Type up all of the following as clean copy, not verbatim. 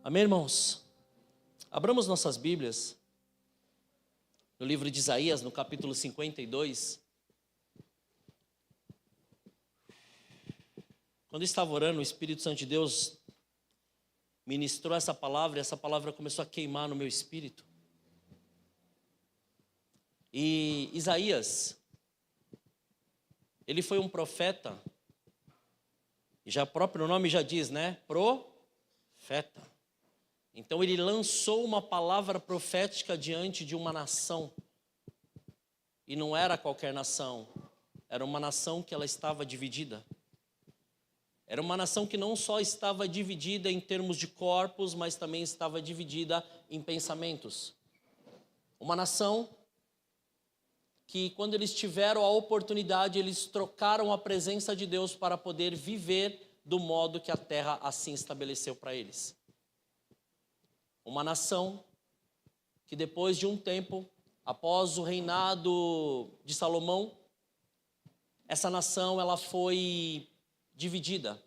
Amém, irmãos? Abramos nossas Bíblias no livro de Isaías, no capítulo 52. Quando eu estava orando, o Espírito Santo de Deus ministrou essa palavra, e essa palavra começou a queimar no meu espírito. E Isaías, ele foi um profeta, e já o próprio nome já diz, né? Profeta. Então ele lançou uma palavra profética diante de uma nação. E não era qualquer nação, era uma nação que ela estava dividida. Era uma nação que não só estava dividida em termos de corpos, mas também estava dividida em pensamentos. Uma nação que, quando eles tiveram a oportunidade, eles trocaram a presença de Deus para poder viver do modo que a terra assim estabeleceu para eles. Uma nação que, depois de um tempo, após o reinado de Salomão, essa nação ela foi dividida,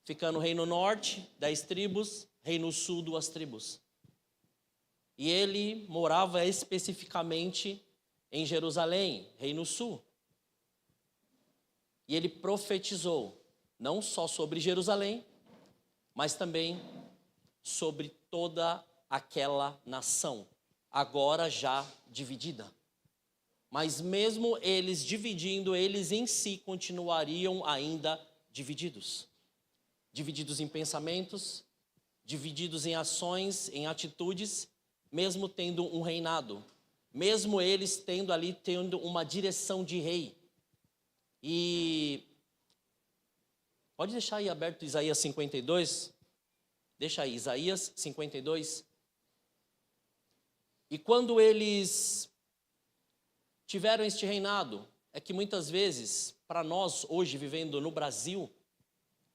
ficando reino norte, 10 tribos, reino sul, 2 tribos. E ele morava especificamente em Jerusalém, reino sul. E ele profetizou, não só sobre Jerusalém, mas também sobre toda aquela nação, agora já dividida. Mas mesmo eles dividindo, eles em si continuariam ainda divididos. Divididos em pensamentos, divididos em ações, em atitudes, mesmo tendo um reinado. Mesmo eles tendo uma direção de rei. E pode deixar aí aberto Isaías 52? Deixa aí, Isaías 52. E quando eles tiveram este reinado, é que muitas vezes, para nós hoje vivendo no Brasil,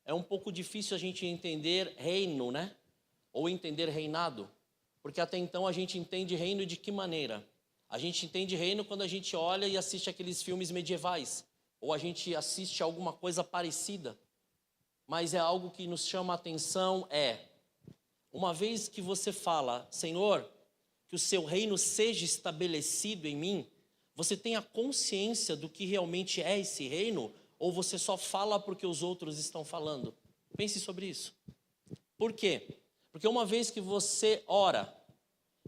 é um pouco difícil a gente entender reino, né? Ou entender reinado. Porque até então a gente entende reino de que maneira? A gente entende reino quando a gente olha e assiste aqueles filmes medievais. Ou a gente assiste alguma coisa parecida. Mas é algo que nos chama a atenção, uma vez que você fala, Senhor, que o seu reino seja estabelecido em mim, você tem a consciência do que realmente é esse reino? Ou você só fala porque os outros estão falando? Pense sobre isso. Por quê? Porque uma vez que você ora,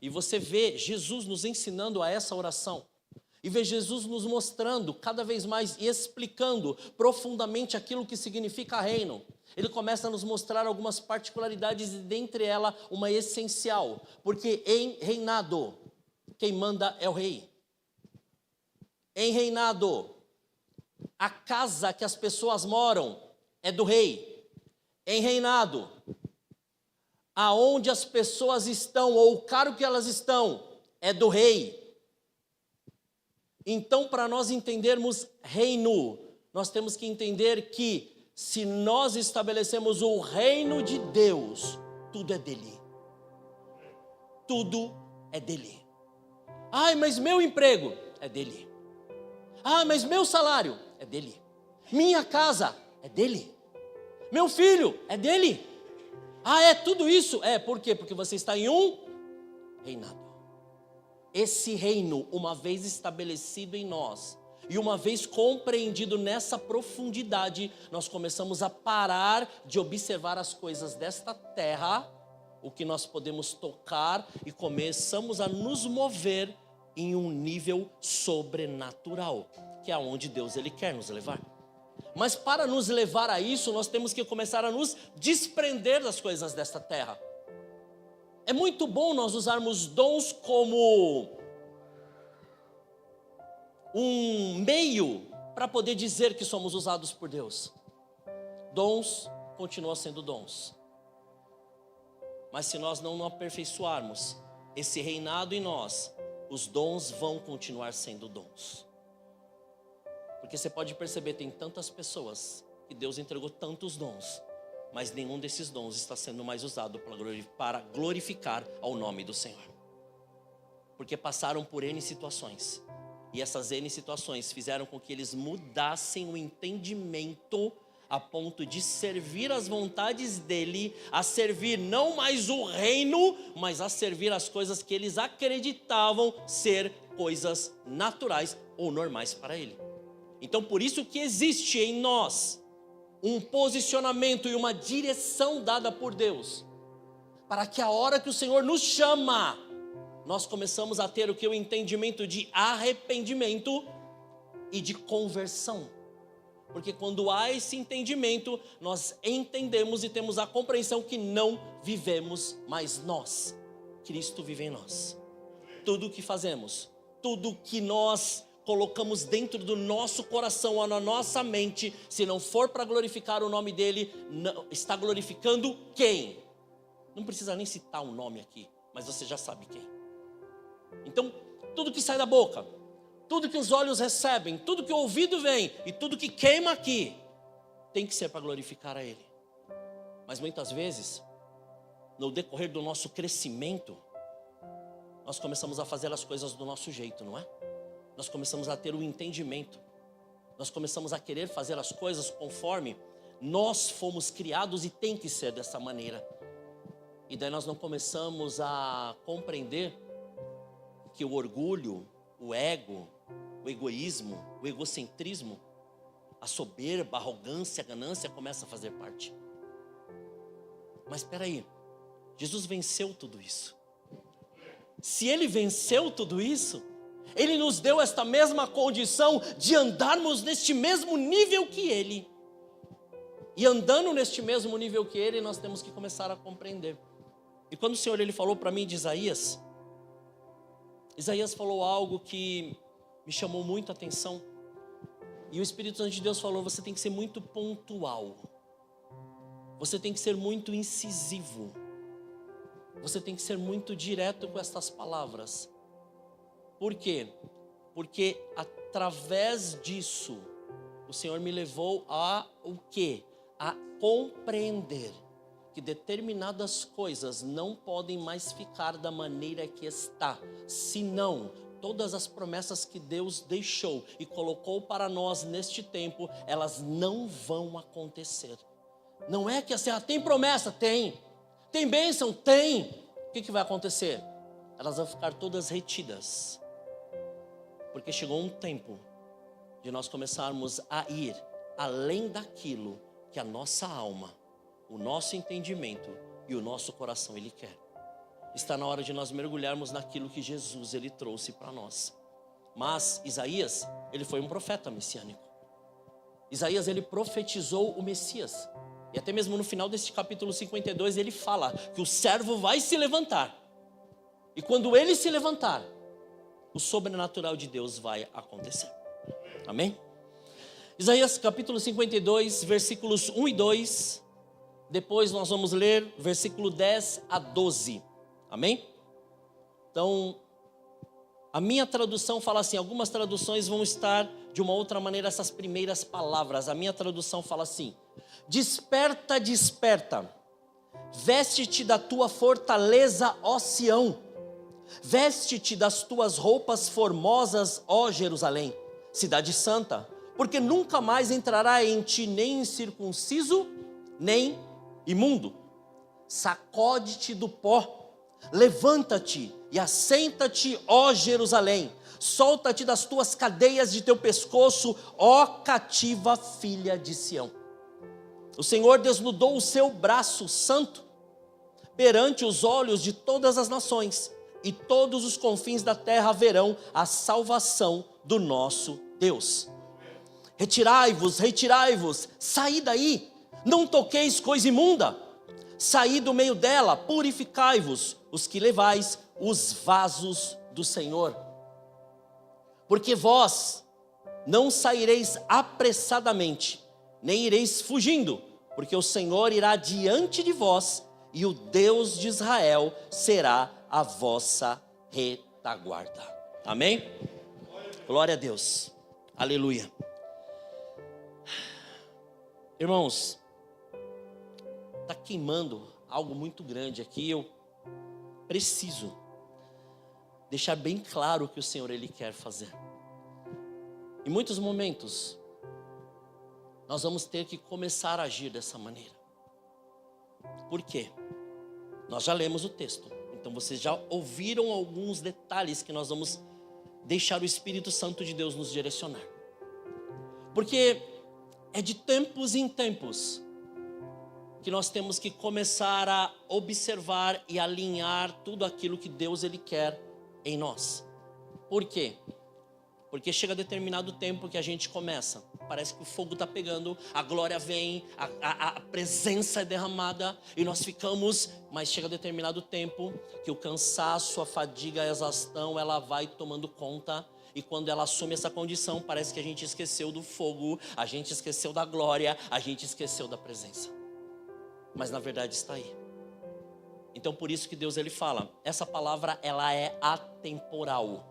e você vê Jesus nos ensinando a essa oração, e vê Jesus nos mostrando cada vez mais e explicando profundamente aquilo que significa reino, ele começa a nos mostrar algumas particularidades e dentre elas uma essencial, porque em reinado, quem manda é o rei. Em reinado, a casa que as pessoas moram é do rei. Em reinado, aonde as pessoas estão ou o cargo que elas estão é do rei. Então, para nós entendermos reino, nós temos que entender que se nós estabelecemos o reino de Deus, tudo é dele. Tudo é dele. Ai, mas meu emprego é dele. Ah, mas meu salário é dele. Minha casa é dele. Meu filho é dele. Ah, é tudo isso? Por quê? Porque você está em um reinado. Esse reino, uma vez estabelecido em nós, e uma vez compreendido nessa profundidade, nós começamos a parar de observar as coisas desta terra, o que nós podemos tocar, e começamos a nos mover em um nível sobrenatural, que é aonde Deus ele quer nos levar. Mas para nos levar a isso, nós temos que começar a nos desprender das coisas desta terra. É muito bom nós usarmos dons como um meio para poder dizer que somos usados por Deus. Dons continuam sendo dons. Mas se nós não aperfeiçoarmos esse reinado em nós, os dons vão continuar sendo dons. Porque você pode perceber, tem tantas pessoas que Deus entregou tantos dons, mas nenhum desses dons está sendo mais usado para glorificar ao nome do Senhor. Porque passaram por N situações. E essas N situações fizeram com que eles mudassem o entendimento a ponto de servir as vontades dele, a servir não mais o reino, mas a servir as coisas que eles acreditavam ser coisas naturais ou normais para ele. Então por isso que existe em nós um posicionamento e uma direção dada por Deus, para que a hora que o Senhor nos chama, nós começamos a ter o que? O entendimento de arrependimento e de conversão. Porque quando há esse entendimento, nós entendemos e temos a compreensão que não vivemos mais nós. Cristo vive em nós. Tudo o que fazemos, tudo o que nós colocamos dentro do nosso coração ou na nossa mente, se não for para glorificar o nome dele, não, está glorificando quem? Não precisa nem citar um nome aqui, mas você já sabe quem. Então, tudo que sai da boca, tudo que os olhos recebem, tudo que o ouvido vem e tudo que queima aqui, tem que ser para glorificar a ele. Mas muitas vezes, no decorrer do nosso crescimento, nós começamos a fazer as coisas do nosso jeito, não é? Nós começamos a ter o entendimento, nós começamos a querer fazer as coisas conforme nós fomos criados e tem que ser dessa maneira. E daí nós não começamos a compreender que o orgulho, o ego, o egoísmo, o egocentrismo, a soberba, a arrogância, a ganância começa a fazer parte. Mas espera aí, Jesus venceu tudo isso. Se ele venceu tudo isso, ele nos deu esta mesma condição de andarmos neste mesmo nível que ele. E andando neste mesmo nível que ele, nós temos que começar a compreender. E quando o Senhor ele falou para mim de Isaías falou algo que me chamou muito a atenção. E o Espírito Santo de Deus falou: você tem que ser muito pontual. Você tem que ser muito incisivo. Você tem que ser muito direto com estas palavras. Por quê? Porque através disso, o Senhor me levou a o quê? A compreender que determinadas coisas não podem mais ficar da maneira que está, senão todas as promessas que Deus deixou e colocou para nós neste tempo, elas não vão acontecer. Não é que assim, tem promessa? Tem bênção? Tem. O que vai acontecer? Elas vão ficar todas retidas, porque chegou um tempo de nós começarmos a ir além daquilo que a nossa alma, o nosso entendimento e o nosso coração ele quer. Está na hora de nós mergulharmos naquilo que Jesus ele trouxe para nós. Mas Isaías, ele foi um profeta messiânico. Isaías ele profetizou o Messias. E até mesmo no final desse capítulo 52 ele fala que o servo vai se levantar. E quando ele se levantar, o sobrenatural de Deus vai acontecer. Amém? Isaías capítulo 52, versículos 1 e 2. Depois nós vamos ler versículo 10 a 12. Amém? Então, a minha tradução fala assim, algumas traduções vão estar de uma outra maneira essas primeiras palavras. A minha tradução fala assim: desperta, desperta, veste-te da tua fortaleza, ó Sião, veste-te das tuas roupas formosas, ó Jerusalém, cidade santa, porque nunca mais entrará em ti nem incircunciso, nem imundo. Sacode-te do pó, levanta-te e assenta-te, ó Jerusalém, solta-te das tuas cadeias de teu pescoço, ó cativa filha de Sião. O Senhor desnudou o seu braço santo perante os olhos de todas as nações, e todos os confins da terra verão a salvação do nosso Deus. Retirai-vos, retirai-vos, saí daí, não toqueis coisa imunda, saí do meio dela, purificai-vos, os que levais os vasos do Senhor. Porque vós não saireis apressadamente, nem ireis fugindo, porque o Senhor irá diante de vós, e o Deus de Israel será a vossa retaguarda. Amém? Glória a Deus. Aleluia. Irmãos, está queimando algo muito grande aqui. Eu preciso deixar bem claro o que o Senhor ele quer fazer. Em muitos momentos, nós vamos ter que começar a agir dessa maneira. Por quê? Nós já lemos o texto, então vocês já ouviram alguns detalhes que nós vamos deixar o Espírito Santo de Deus nos direcionar. Porque é de tempos em tempos que nós temos que começar a observar e alinhar tudo aquilo que Deus ele quer em nós. Por quê? Porque chega determinado tempo que a gente começa, parece que o fogo está pegando, a glória vem, a presença é derramada e nós ficamos, mas chega determinado tempo que o cansaço, a fadiga, a exaustão, ela vai tomando conta. E quando ela assume essa condição, parece que a gente esqueceu do fogo, a gente esqueceu da glória, a gente esqueceu da presença. Mas na verdade está aí. Então por isso que Deus ele fala, essa palavra ela é atemporal.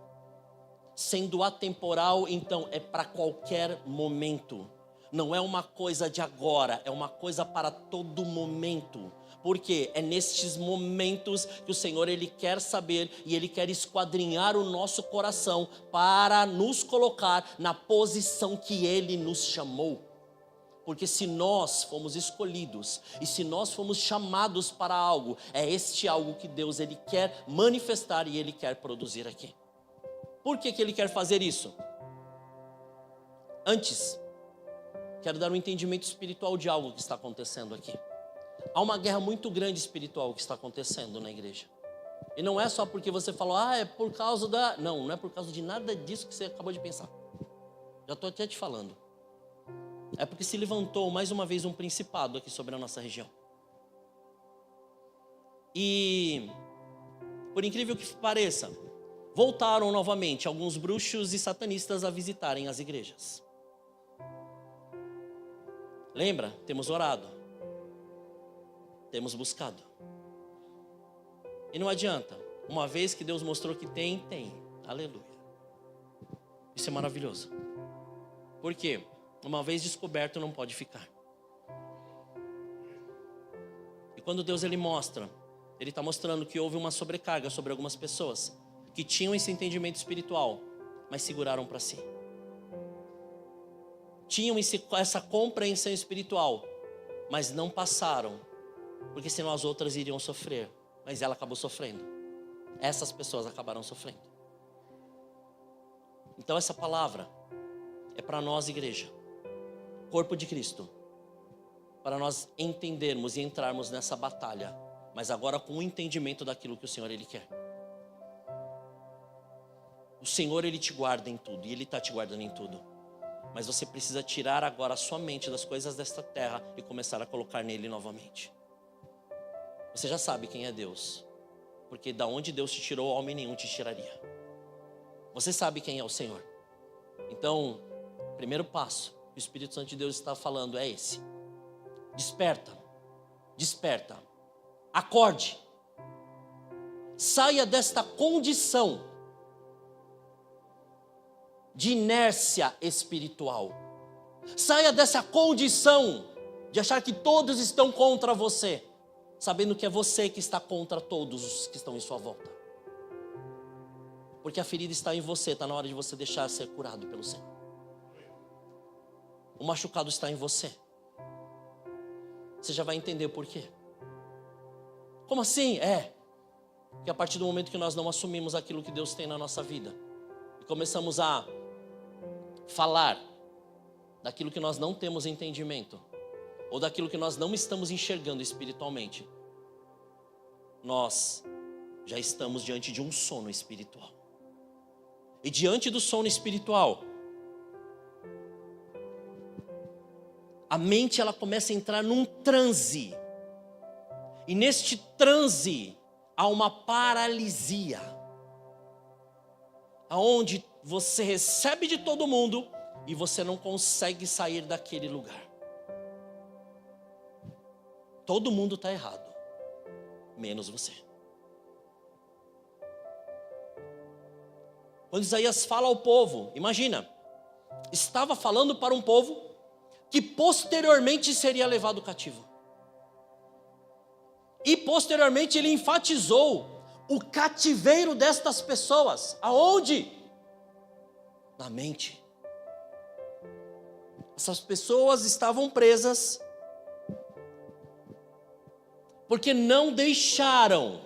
Sendo atemporal, então é para qualquer momento. Não é uma coisa de agora, é uma coisa para todo momento. Porque é nestes momentos que o Senhor ele quer saber e ele quer esquadrinhar o nosso coração para nos colocar na posição que ele nos chamou. Porque se nós fomos escolhidos e se nós fomos chamados para algo, é este algo que Deus ele quer manifestar e ele quer produzir aqui. Por que ele quer fazer isso? Antes, quero dar um entendimento espiritual de algo que está acontecendo aqui. Há uma guerra muito grande espiritual que está acontecendo na igreja. E não é só porque você falou, é por causa da... Não, não é por causa de nada disso que você acabou de pensar. Já estou até te falando. É porque se levantou mais uma vez um principado aqui sobre a nossa região. E, por incrível que pareça, voltaram novamente alguns bruxos e satanistas a visitarem as igrejas. Lembra? Temos orado. Temos buscado. E não adianta. Uma vez que Deus mostrou que tem. Aleluia. Isso é maravilhoso. Por quê? Uma vez descoberto não pode ficar. E quando Deus ele mostra, ele está mostrando que houve uma sobrecarga sobre algumas pessoas que tinham esse entendimento espiritual, mas seguraram para si. Tinham essa compreensão espiritual, mas não passaram, porque senão as outras iriam sofrer. Mas ela acabou sofrendo. Essas pessoas acabaram sofrendo. Então essa palavra é para nós, igreja, corpo de Cristo, para nós entendermos e entrarmos nessa batalha, mas agora com o entendimento daquilo que o Senhor ele quer. O Senhor ele te guarda em tudo e ele está te guardando em tudo. Mas você precisa tirar agora a sua mente das coisas desta terra e começar a colocar nele novamente. Você já sabe quem é Deus, porque da onde Deus te tirou, homem nenhum te tiraria. Você sabe quem é o Senhor. Então, o primeiro passo que o Espírito Santo de Deus está falando é esse. Desperta, desperta, acorde, saia desta condição de inércia espiritual. Saia dessa condição de achar que todos estão contra você, sabendo que é você que está contra todos os que estão em sua volta. Porque a ferida está em você, está na hora de você deixar ser curado pelo Senhor. O machucado está em você. Você já vai entender o porquê. Como assim? Que a partir do momento que nós não assumimos aquilo que Deus tem na nossa vida e começamos a falar daquilo que nós não temos entendimento, ou daquilo que nós não estamos enxergando espiritualmente, nós já estamos diante de um sono espiritual. E diante do sono espiritual, a mente ela começa a entrar num transe. E neste transe há uma paralisia, aonde você recebe de todo mundo e você não consegue sair daquele lugar. Todo mundo está errado, menos você. Quando Isaías fala ao povo, imagina, estava falando para um povo que posteriormente seria levado cativo. E posteriormente ele enfatizou o cativeiro destas pessoas. Aonde? Na mente. Essas pessoas estavam presas porque não deixaram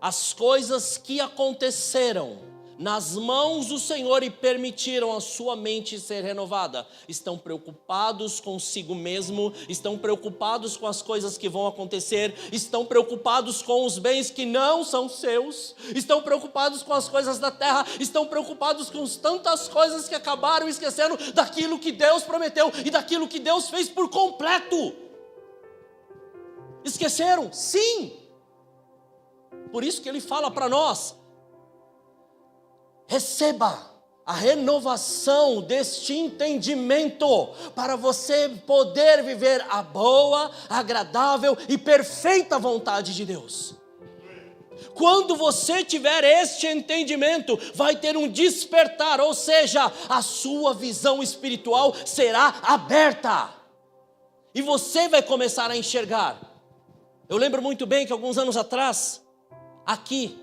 as coisas que aconteceram nas mãos do Senhor e permitiram a sua mente ser renovada. Estão preocupados consigo mesmo, estão preocupados com as coisas que vão acontecer, estão preocupados com os bens que não são seus, estão preocupados com as coisas da terra, estão preocupados com tantas coisas que acabaram esquecendo daquilo que Deus prometeu e daquilo que Deus fez por completo. Esqueceram? Sim. Por isso que ele fala para nós: receba a renovação deste entendimento para você poder viver a boa, agradável e perfeita vontade de Deus. Quando você tiver este entendimento, vai ter um despertar, ou seja, a sua visão espiritual será aberta e você vai começar a enxergar. Eu lembro muito bem que alguns anos atrás, aqui,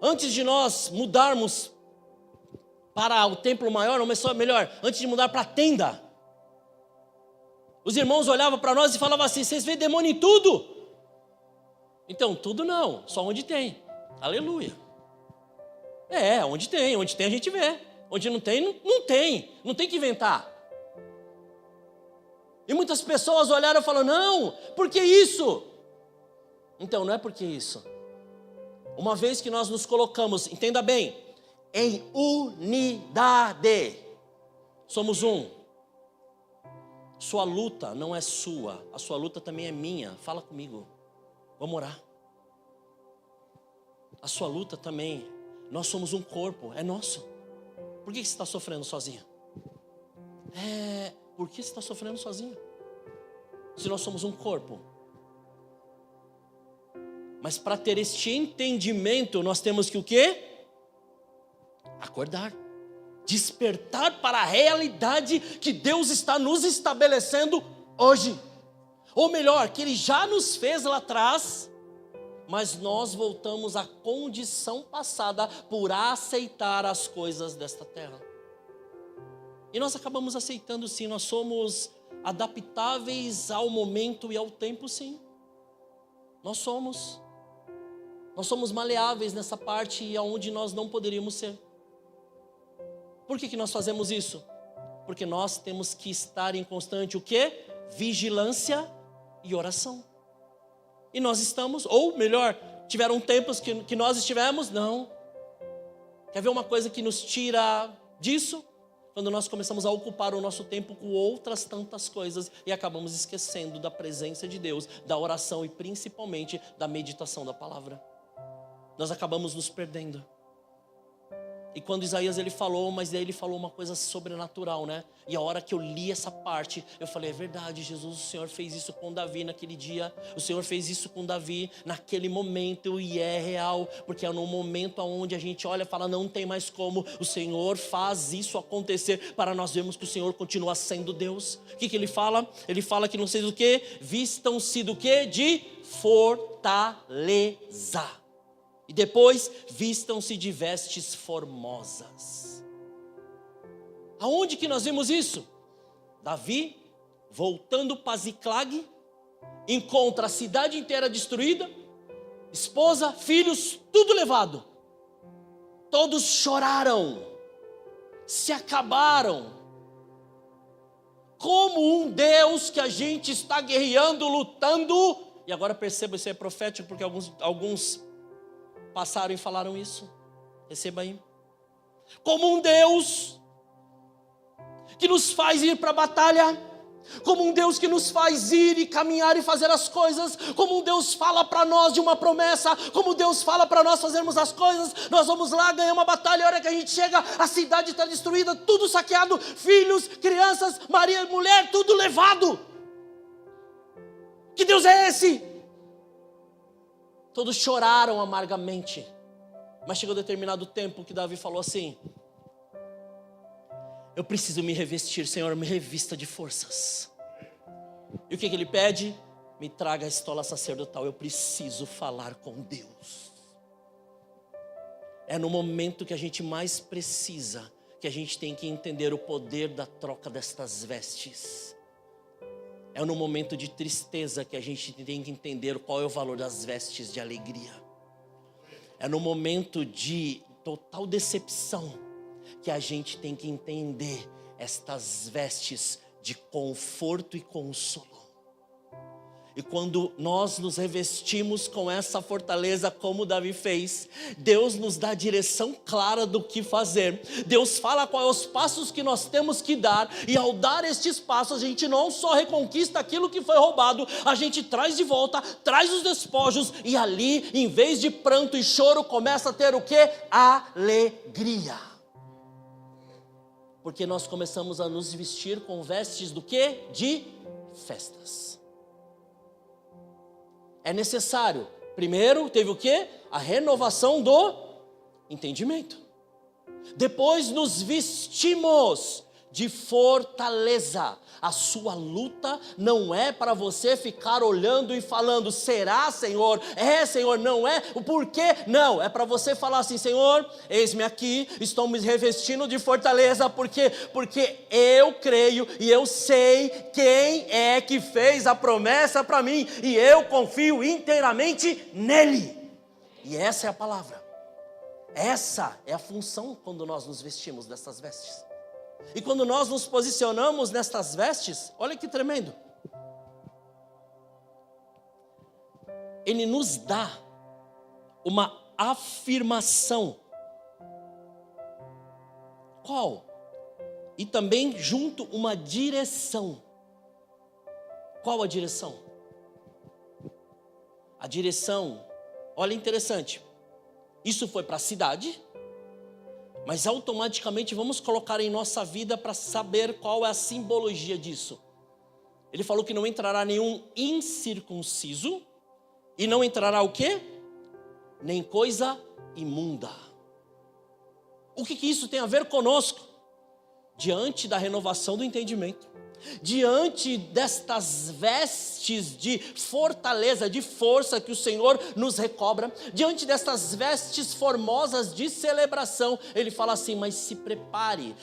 antes de nós mudarmos para o templo maior, ou melhor, antes de mudar para a tenda, os irmãos olhavam para nós e falavam assim: vocês veem demônio em tudo? Então, tudo não, só onde tem. Aleluia. Onde tem a gente vê. Onde não tem, não tem que inventar. E muitas pessoas olharam e falaram: não, por que isso? Então, não é porque isso. Uma vez que nós nos colocamos, entenda bem, em unidade, somos um. Sua luta não é sua, a sua luta também é minha. Fala comigo, vamos orar. A sua luta também, nós somos um corpo, é nosso. Por que você está sofrendo sozinho? Por que você está sofrendo sozinho? Se nós somos um corpo. Mas para ter este entendimento, nós temos que o quê? Acordar. Despertar para a realidade que Deus está nos estabelecendo hoje. Ou melhor, que Ele já nos fez lá atrás, mas nós voltamos à condição passada por aceitar as coisas desta terra. E nós acabamos aceitando, sim, nós somos adaptáveis ao momento e ao tempo, sim. Nós somos maleáveis nessa parte aonde nós não poderíamos ser. Por que nós fazemos isso? Porque nós temos que estar em constante o quê? Vigilância e oração. E nós estamos, ou melhor, tiveram tempos que nós estivemos, não. Quer ver uma coisa que nos tira disso? Quando nós começamos a ocupar o nosso tempo com outras tantas coisas e acabamos esquecendo da presença de Deus, da oração e principalmente da meditação da palavra. Nós acabamos nos perdendo. E quando Isaías ele falou, mas daí ele falou uma coisa sobrenatural, né? E a hora que eu li essa parte, eu falei: é verdade, Jesus, o Senhor fez isso com Davi naquele dia. O Senhor fez isso com Davi naquele momento e é real. Porque é num momento onde a gente olha e fala: não tem mais como. O Senhor faz isso acontecer para nós vermos que o Senhor continua sendo Deus. O que ele fala? Ele fala que não sei do que, vistam-se do que? De fortaleza. E depois, vistam-se de vestes formosas. Aonde que nós vimos isso? Davi, voltando para Ziclag, encontra a cidade inteira destruída, esposa, filhos, tudo levado. Todos choraram, se acabaram. Como um Deus que a gente está guerreando, lutando. E agora perceba, isso é profético, porque alguns passaram e falaram isso. Receba aí. Como um Deus que nos faz ir para a batalha, como um Deus que nos faz ir e caminhar e fazer as coisas, como um Deus fala para nós de uma promessa, como Deus fala para nós fazermos as coisas, nós vamos lá, ganhar uma batalha, a hora que a gente chega, a cidade está destruída, tudo saqueado, filhos, crianças, Maria, mulher, tudo levado. Que Deus é esse? Todos choraram amargamente, mas chegou determinado tempo que Davi falou assim: eu preciso me revestir, Senhor, me revista de forças. E o que ele pede? Me traga a estola sacerdotal, eu preciso falar com Deus. É no momento que a gente mais precisa que a gente tem que entender o poder da troca destas vestes. É no momento de tristeza que a gente tem que entender qual é o valor das vestes de alegria. É no momento de total decepção que a gente tem que entender estas vestes de conforto e consolo. E quando nós nos revestimos com essa fortaleza como Davi fez, Deus nos dá a direção clara do que fazer. Deus fala quais os passos que nós temos que dar. E ao dar estes passos, a gente não só reconquista aquilo que foi roubado, a gente traz de volta, traz os despojos. E ali, em vez de pranto e choro, começa a ter o quê? Alegria. Porque nós começamos a nos vestir com vestes do quê? De festas. É necessário. Primeiro teve o quê? A renovação do entendimento. Depois nos vestimos de fortaleza. A sua luta não é para você ficar olhando e falando, será, Senhor? É, Senhor, não é? O porquê? Não, é para você falar assim, Senhor, eis-me aqui, estou me revestindo de fortaleza, porque eu creio e eu sei quem é que fez a promessa para mim, e eu confio inteiramente nele. E essa é a palavra. Essa é a função quando nós nos vestimos dessas vestes. E quando nós nos posicionamos nestas vestes, olha que tremendo. Ele nos dá uma afirmação. Qual? E também junto uma direção. Qual a direção? A direção, olha interessante. Isso foi para a cidade. Mas automaticamente vamos colocar em nossa vida para saber qual é a simbologia disso. Ele falou que não entrará nenhum incircunciso. E não entrará o quê? Nem coisa imunda. O que isso tem a ver conosco? Diante da renovação do entendimento. Diante destas vestes de fortaleza, de força que o Senhor nos recobra, diante destas vestes formosas de celebração, Ele fala assim, mas se prepare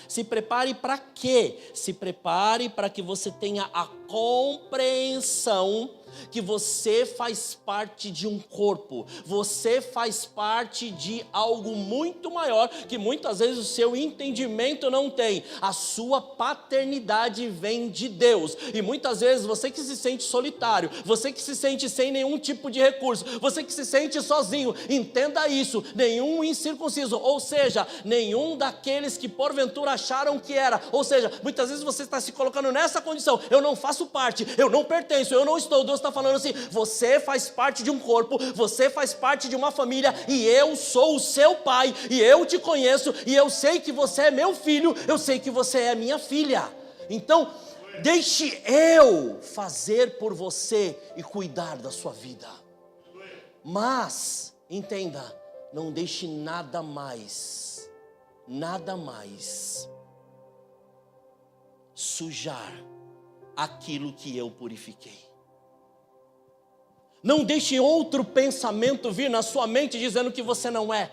para quê? Se prepare para que você tenha a compreensão que você faz parte de um corpo, você faz parte de algo muito maior, que muitas vezes o seu entendimento não tem. A sua paternidade vem de Deus, e muitas vezes você que se sente solitário, você que se sente sem nenhum tipo de recurso, você que se sente sozinho, entenda isso, nenhum incircunciso, ou seja, nenhum daqueles que porventura acharam que era, ou seja, muitas vezes você está se colocando nessa condição, eu não faço parte, eu não pertenço, eu não estou, Deus está falando assim, você faz parte de um corpo, você faz parte de uma família, e eu sou o seu pai, e eu te conheço, e eu sei que você é meu filho, eu sei que você é minha filha. Então, deixe eu fazer por você e cuidar da sua vida. Mas, entenda, não deixe nada mais sujar aquilo que eu purifiquei. Não deixe outro pensamento vir na sua mente dizendo que você não é,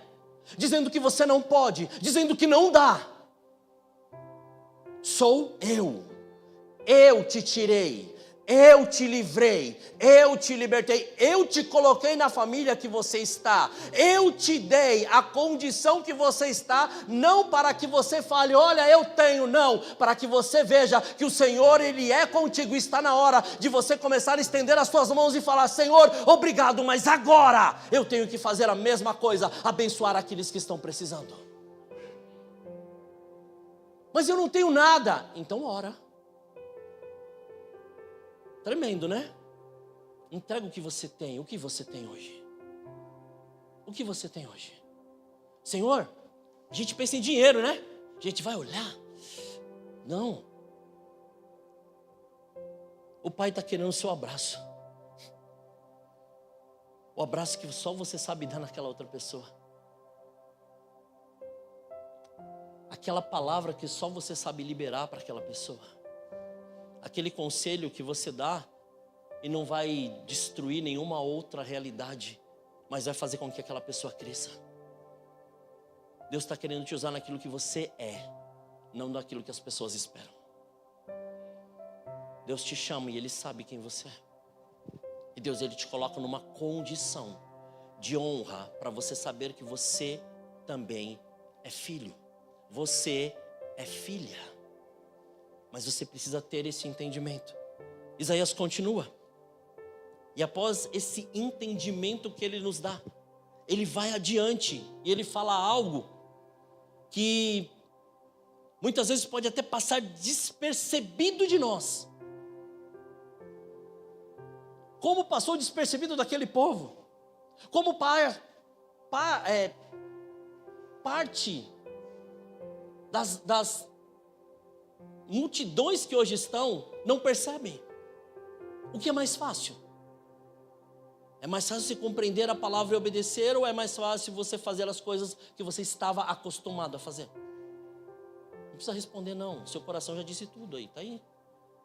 dizendo que você não pode, dizendo que não dá. Sou eu te tirei, eu te livrei, eu te libertei, eu te coloquei na família que você está, eu te dei a condição que você está, não para que você fale, olha eu tenho, não, para que você veja que o Senhor Ele é contigo. Está na hora de você começar a estender as suas mãos e falar, Senhor, obrigado, mas agora eu tenho que fazer a mesma coisa, abençoar aqueles que estão precisando. Mas eu não tenho nada, então ora. Tremendo, né? Entrega o que você tem. O que você tem hoje? O que você tem hoje? Senhor, a gente pensa em dinheiro, né? A gente vai olhar. Não. O Pai está querendo o seu abraço. O abraço que só você sabe dar naquela outra pessoa. Aquela palavra que só você sabe liberar para aquela pessoa. Aquele conselho que você dá e não vai destruir nenhuma outra realidade, mas vai fazer com que aquela pessoa cresça. Deus está querendo te usar naquilo que você é. não daquilo que as pessoas esperam. Deus te chama e Ele sabe quem você é. E Deus, Ele te coloca numa condição de honra para você saber que você também é filho. Você é filha. Mas você precisa ter esse entendimento. Isaías continua. E após esse entendimento que ele nos dá, ele vai adiante e ele fala algo que muitas vezes pode até passar despercebido de nós. Como passou despercebido daquele povo. Como parte das multidões que hoje estão não percebem. O que é mais fácil? É mais fácil você compreender a palavra e obedecer, ou é mais fácil você fazer as coisas que você estava acostumado a fazer? Não precisa responder não, seu coração já disse tudo aí, tá aí.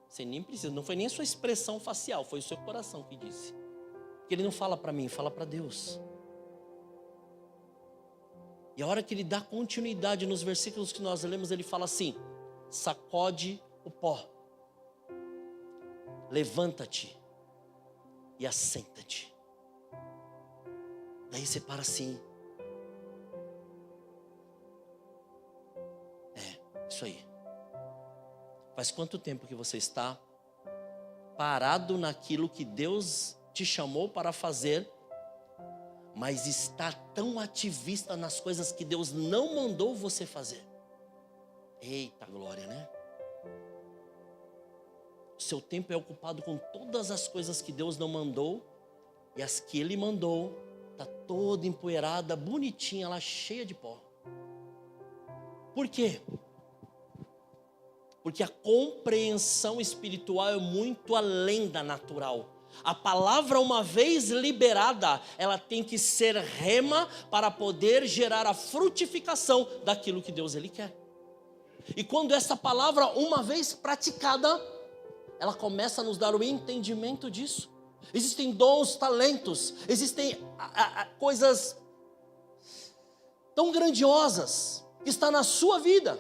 Você nem precisa, não foi nem a sua expressão facial, foi o seu coração que disse. Porque ele não fala para mim, fala para Deus. E a hora que ele dá continuidade nos versículos que nós lemos, ele fala assim: sacode o pó, levanta-te e assenta-te. Daí você para assim. Isso aí. Faz quanto tempo que você está parado naquilo que Deus te chamou para fazer, mas está tão ativista nas coisas que Deus não mandou você fazer? Eita glória, né? O seu tempo é ocupado com todas as coisas que Deus não mandou, e as que Ele mandou está toda empoeirada, bonitinha lá, cheia de pó. Por quê? Porque a compreensão espiritual é muito além da natural. A palavra, uma vez liberada, ela tem que ser rema para poder gerar a frutificação daquilo que Deus Ele quer. E quando essa palavra, uma vez praticada, ela começa a nos dar o entendimento disso. Existem dons, talentos, existem coisas tão grandiosas que estão na sua vida.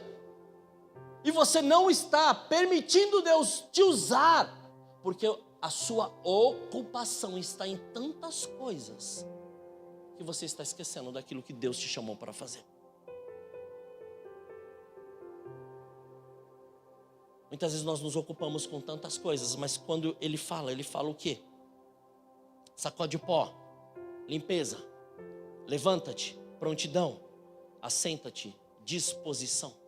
E você não está permitindo Deus te usar, porque a sua ocupação está em tantas coisas, que você está esquecendo daquilo que Deus te chamou para fazer. Muitas vezes nós nos ocupamos com tantas coisas, mas quando Ele fala o quê? Sacode o pó, limpeza, levanta-te, prontidão, assenta-te, disposição.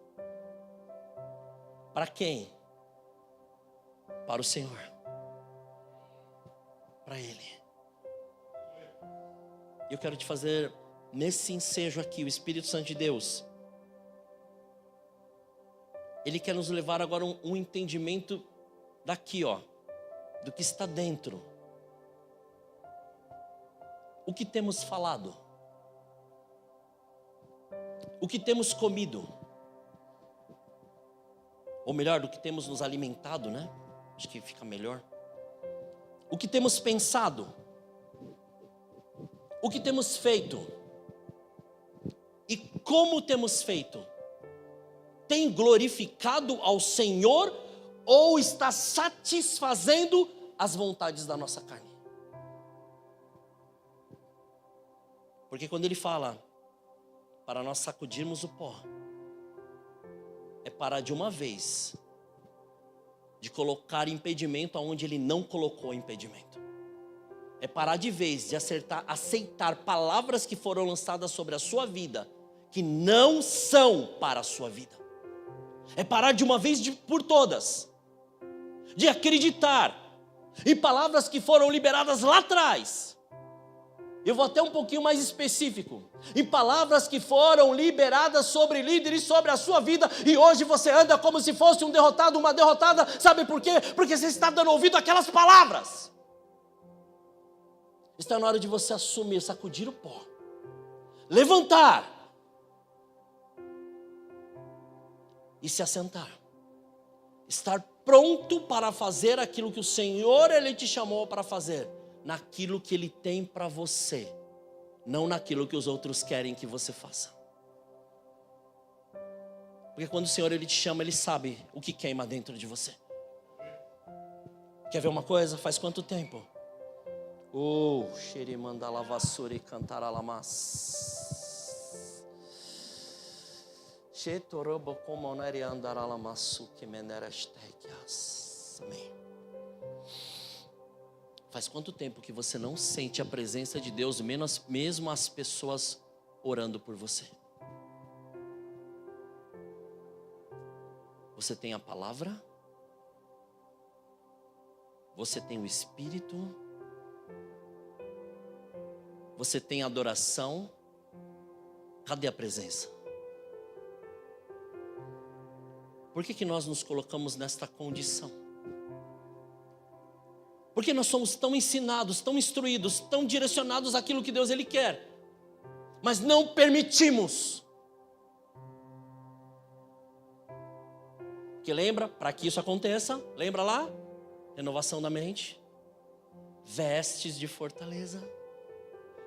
Para quem? Para o Senhor. Para Ele. Eu quero te fazer, nesse ensejo aqui, o Espírito Santo de Deus, Ele quer nos levar agora um entendimento daqui, ó, do que está dentro. O que temos falado? O que temos comido? Ou melhor, do que temos nos alimentado, né? Acho que fica melhor. O que temos pensado? O que temos feito? E como temos feito? Tem glorificado ao Senhor ou está satisfazendo as vontades da nossa carne? Porque quando Ele fala para nós sacudirmos o pó, é parar de uma vez de colocar impedimento aonde Ele não colocou impedimento. É parar de vez de aceitar palavras que foram lançadas sobre a sua vida, que não são para a sua vida. É parar de uma vez por todas de acreditar em palavras que foram liberadas lá atrás. Eu vou até um pouquinho mais específico. Em palavras que foram liberadas sobre líderes, sobre a sua vida, e hoje você anda como se fosse um derrotado, uma derrotada. Sabe por quê? Porque você está dando ouvido àquelas palavras. Está na hora de você assumir, sacudir o pó, levantar e se assentar. Estar pronto para fazer aquilo que o Senhor Ele te chamou para fazer, naquilo que Ele tem para você, não naquilo que os outros querem que você faça. Porque quando o Senhor Ele te chama, Ele sabe o que queima dentro de você. Quer ver uma coisa? Faz quanto tempo? Xerimandala vassoura e cantaralamas. Chetorobo comoneri andaralamasu que menerestequias. Amém. Faz quanto tempo que você não sente a presença de Deus, mesmo as pessoas orando por você? Você tem a palavra? Você tem o Espírito? Você tem adoração? Cadê a presença? Por que nós nos colocamos nesta condição? Porque nós somos tão ensinados, tão instruídos, tão direcionados àquilo que Deus Ele quer, mas não permitimos. Que lembra, para que isso aconteça, lembra lá? Renovação da mente, vestes de fortaleza,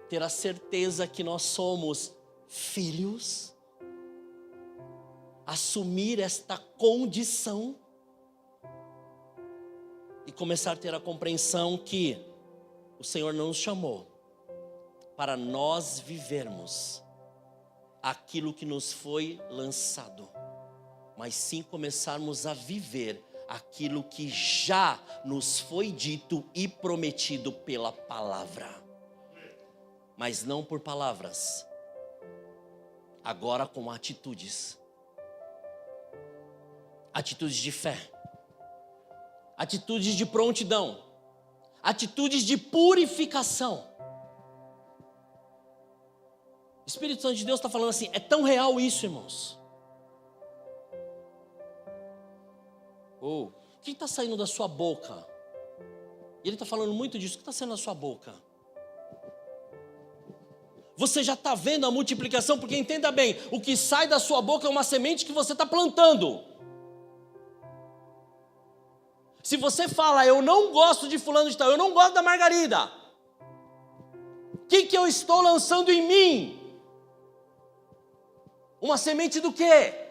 ter a certeza que nós somos filhos, assumir esta condição e começar a ter a compreensão que o Senhor não nos chamou para nós vivermos aquilo que nos foi lançado, mas sim começarmos a viver aquilo que já nos foi dito e prometido pela palavra. Mas não por palavras, agora com atitudes. Atitudes de fé, atitudes de prontidão, atitudes de purificação. O Espírito Santo de Deus está falando assim, é tão real isso, irmãos. O que está saindo da sua boca? Ele está falando muito disso. O que está saindo da sua boca? Você já está vendo a multiplicação? Porque entenda bem, o que sai da sua boca é uma semente que você está plantando. Se você fala, eu não gosto de fulano de tal, eu não gosto da Margarida, o que eu estou lançando em mim? Uma semente do quê?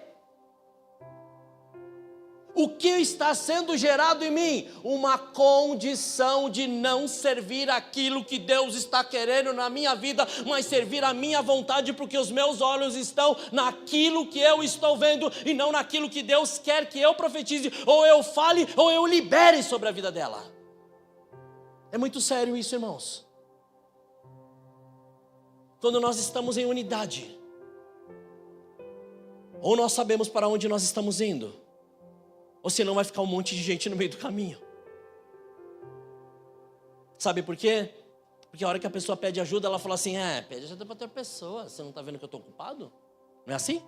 O que está sendo gerado em mim? Uma condição de não servir aquilo que Deus está querendo na minha vida, mas servir a minha vontade, porque os meus olhos estão naquilo que eu estou vendo e não naquilo que Deus quer que eu profetize, ou eu fale, ou eu libere sobre a vida dela. É muito sério isso, irmãos. Quando nós estamos em unidade, ou nós sabemos para onde nós estamos indo, ou senão vai ficar um monte de gente no meio do caminho. Sabe por quê? Porque a hora que a pessoa pede ajuda, ela fala assim, pede ajuda para outra pessoa, você não está vendo que eu estou ocupado? Não é assim?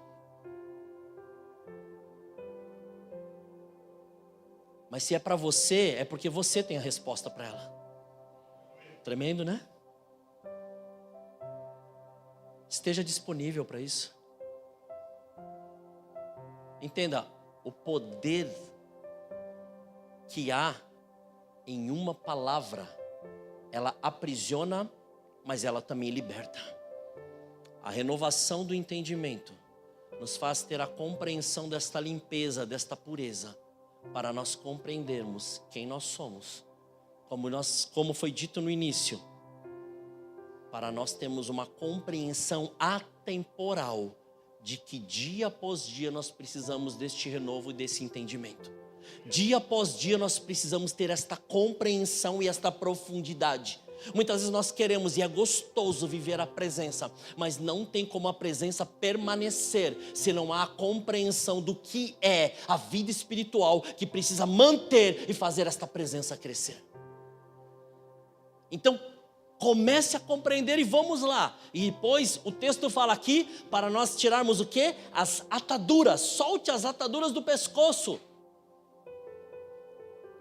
Mas se é para você, é porque você tem a resposta para ela. Tremendo, né? Esteja disponível para isso. Entenda, o poder que há em uma palavra, ela aprisiona, mas ela também liberta. A renovação do entendimento nos faz ter a compreensão desta limpeza, desta pureza, para nós compreendermos quem nós somos, como foi dito no início, para nós termos uma compreensão atemporal de que dia após dia nós precisamos deste renovo e desse entendimento. Dia após dia nós precisamos ter esta compreensão e esta profundidade. Muitas vezes nós queremos, e é gostoso viver a presença, mas não tem como a presença permanecer se não há a compreensão do que é a vida espiritual que precisa manter e fazer esta presença crescer. Então, comece a compreender e vamos lá. E depois o texto fala aqui para nós tirarmos o quê? As ataduras. Solte as ataduras do pescoço.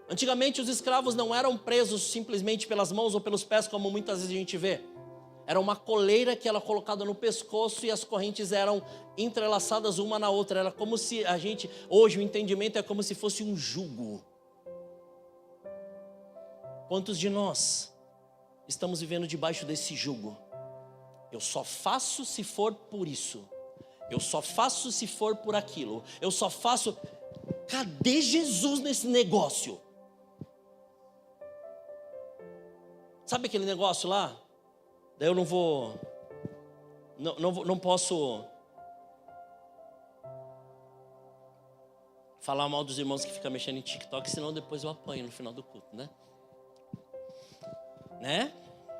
Antigamente os escravos não eram presos simplesmente pelas mãos ou pelos pés, como muitas vezes a gente vê. Era uma coleira que era colocada no pescoço e as correntes eram entrelaçadas uma na outra. Era como se hoje o entendimento é como se fosse um jugo. Quantos de nós estamos vivendo debaixo desse jugo? Eu só faço se for por isso. Eu só faço se for por aquilo. Eu só faço. Cadê Jesus nesse negócio? Sabe aquele negócio lá? Daí eu não vou. Não posso falar mal dos irmãos que ficam mexendo em TikTok, senão depois eu apanho no final do culto, né?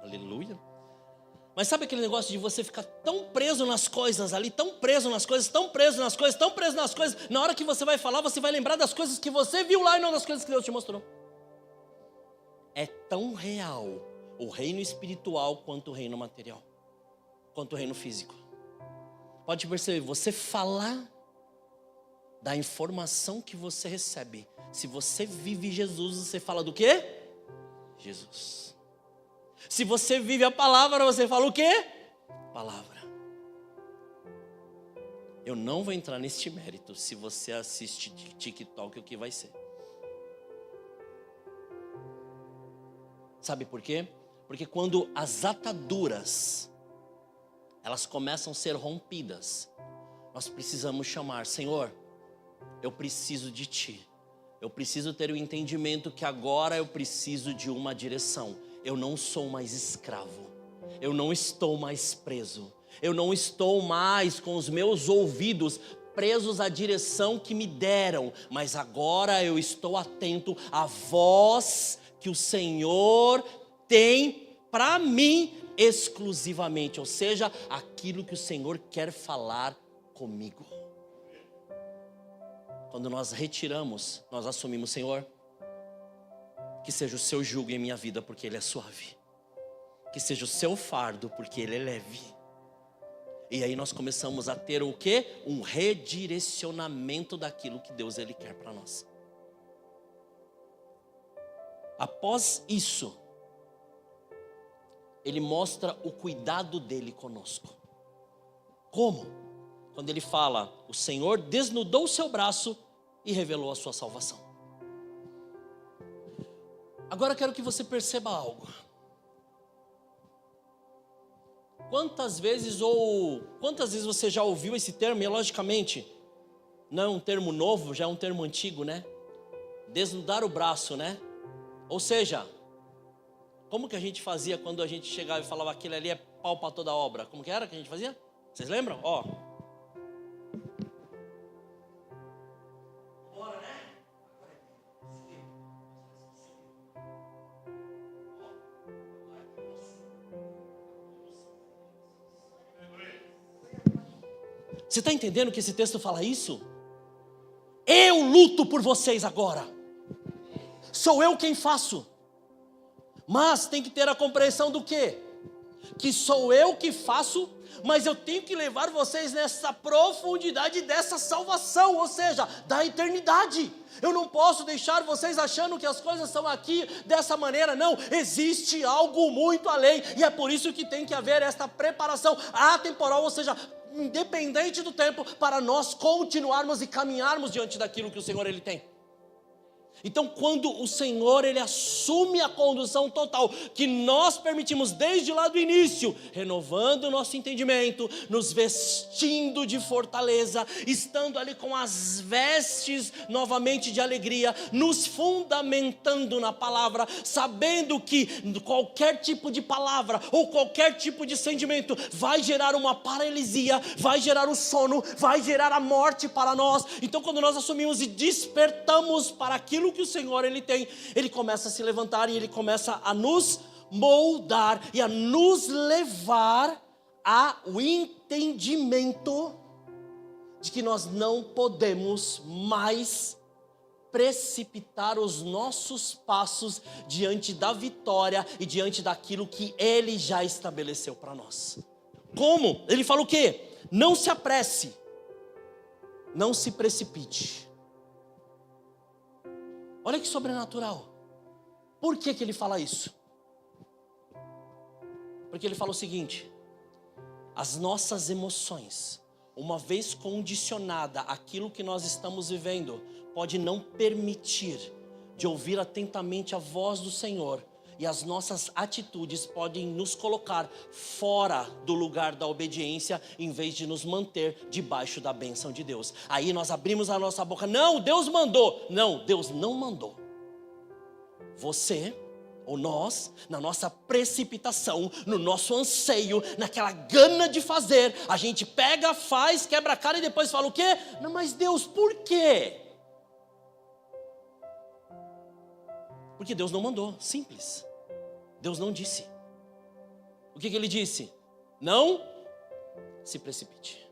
Aleluia. Mas sabe aquele negócio de você ficar tão preso nas coisas ali, tão preso nas coisas, tão preso nas coisas, tão preso nas coisas, na hora que você vai falar, você vai lembrar das coisas que você viu lá e não das coisas que Deus te mostrou. É tão real o reino espiritual quanto o reino material, quanto o reino físico. Pode perceber, você falar da informação que você recebe. Se você vive Jesus, você fala do quê? Jesus. Se você vive a palavra, você fala o quê? Palavra. Eu não vou entrar neste mérito se você assiste TikTok, o que vai ser. Sabe por quê? Porque quando as ataduras, elas começam a ser rompidas, nós precisamos chamar: Senhor, eu preciso de Ti. Eu preciso ter o entendimento que agora eu preciso de uma direção. Eu não sou mais escravo. Eu não estou mais preso. Eu não estou mais com os meus ouvidos presos à direção que me deram. Mas agora eu estou atento à voz que o Senhor tem para mim exclusivamente. Ou seja, aquilo que o Senhor quer falar comigo. Quando nós retiramos, nós assumimos: Senhor, que seja o seu jugo em minha vida, porque ele é suave. Que seja o seu fardo, porque ele é leve. E aí nós começamos a ter o quê? Um redirecionamento daquilo que Deus ele quer para nós. Após isso, ele mostra o cuidado dele conosco. Como? Quando ele fala: o Senhor desnudou o seu braço e revelou a sua salvação. Agora eu quero que você perceba algo. Quantas vezes você já ouviu esse termo? E logicamente, não é um termo novo, já é um termo antigo, né? Desnudar o braço, né? Ou seja, como que a gente fazia quando a gente chegava e falava: aquele ali é pau para toda obra? Como que era que a gente fazia? Vocês lembram? Bora, né? Você está entendendo que esse texto fala isso? Eu luto por vocês agora. Sou eu quem faço. Mas tem que ter a compreensão do quê? Que sou eu que faço, mas eu tenho que levar vocês nessa profundidade dessa salvação, ou seja, da eternidade. Eu não posso deixar vocês achando que as coisas são aqui dessa maneira. Não, existe algo muito além. E é por isso que tem que haver esta preparação atemporal, ou seja, independente do tempo, para nós continuarmos e caminharmos diante daquilo que o Senhor ele tem. Então, quando o Senhor ele assume a condução total, que nós permitimos desde lá do início, renovando o nosso entendimento, nos vestindo de fortaleza, estando ali com as vestes novamente de alegria, nos fundamentando na palavra, sabendo que qualquer tipo de palavra ou qualquer tipo de sentimento vai gerar uma paralisia, vai gerar o sono, vai gerar a morte para nós. Então, quando nós assumimos e despertamos para aquilo que o Senhor ele tem, ele começa a se levantar e ele começa a nos moldar e a nos levar ao entendimento de que nós não podemos mais precipitar os nossos passos diante da vitória e diante daquilo que ele já estabeleceu para nós. Como? Ele fala o quê? Não se apresse, não se precipite. Olha que sobrenatural. Por que ele fala isso? Porque ele fala o seguinte: as nossas emoções, uma vez condicionada àquilo que nós estamos vivendo, pode não permitir de ouvir atentamente a voz do Senhor E as nossas atitudes podem nos colocar fora do lugar da obediência, em vez de nos manter debaixo da bênção de Deus. Aí nós abrimos a nossa boca: não, Deus mandou. Não, Deus não mandou. Você, ou nós, na nossa precipitação, no nosso anseio, naquela gana de fazer, a gente pega, faz, quebra a cara e depois fala o quê? Não, mas Deus, por quê? Porque Deus não mandou, simples. Deus não disse. O que ele disse? Não se precipite.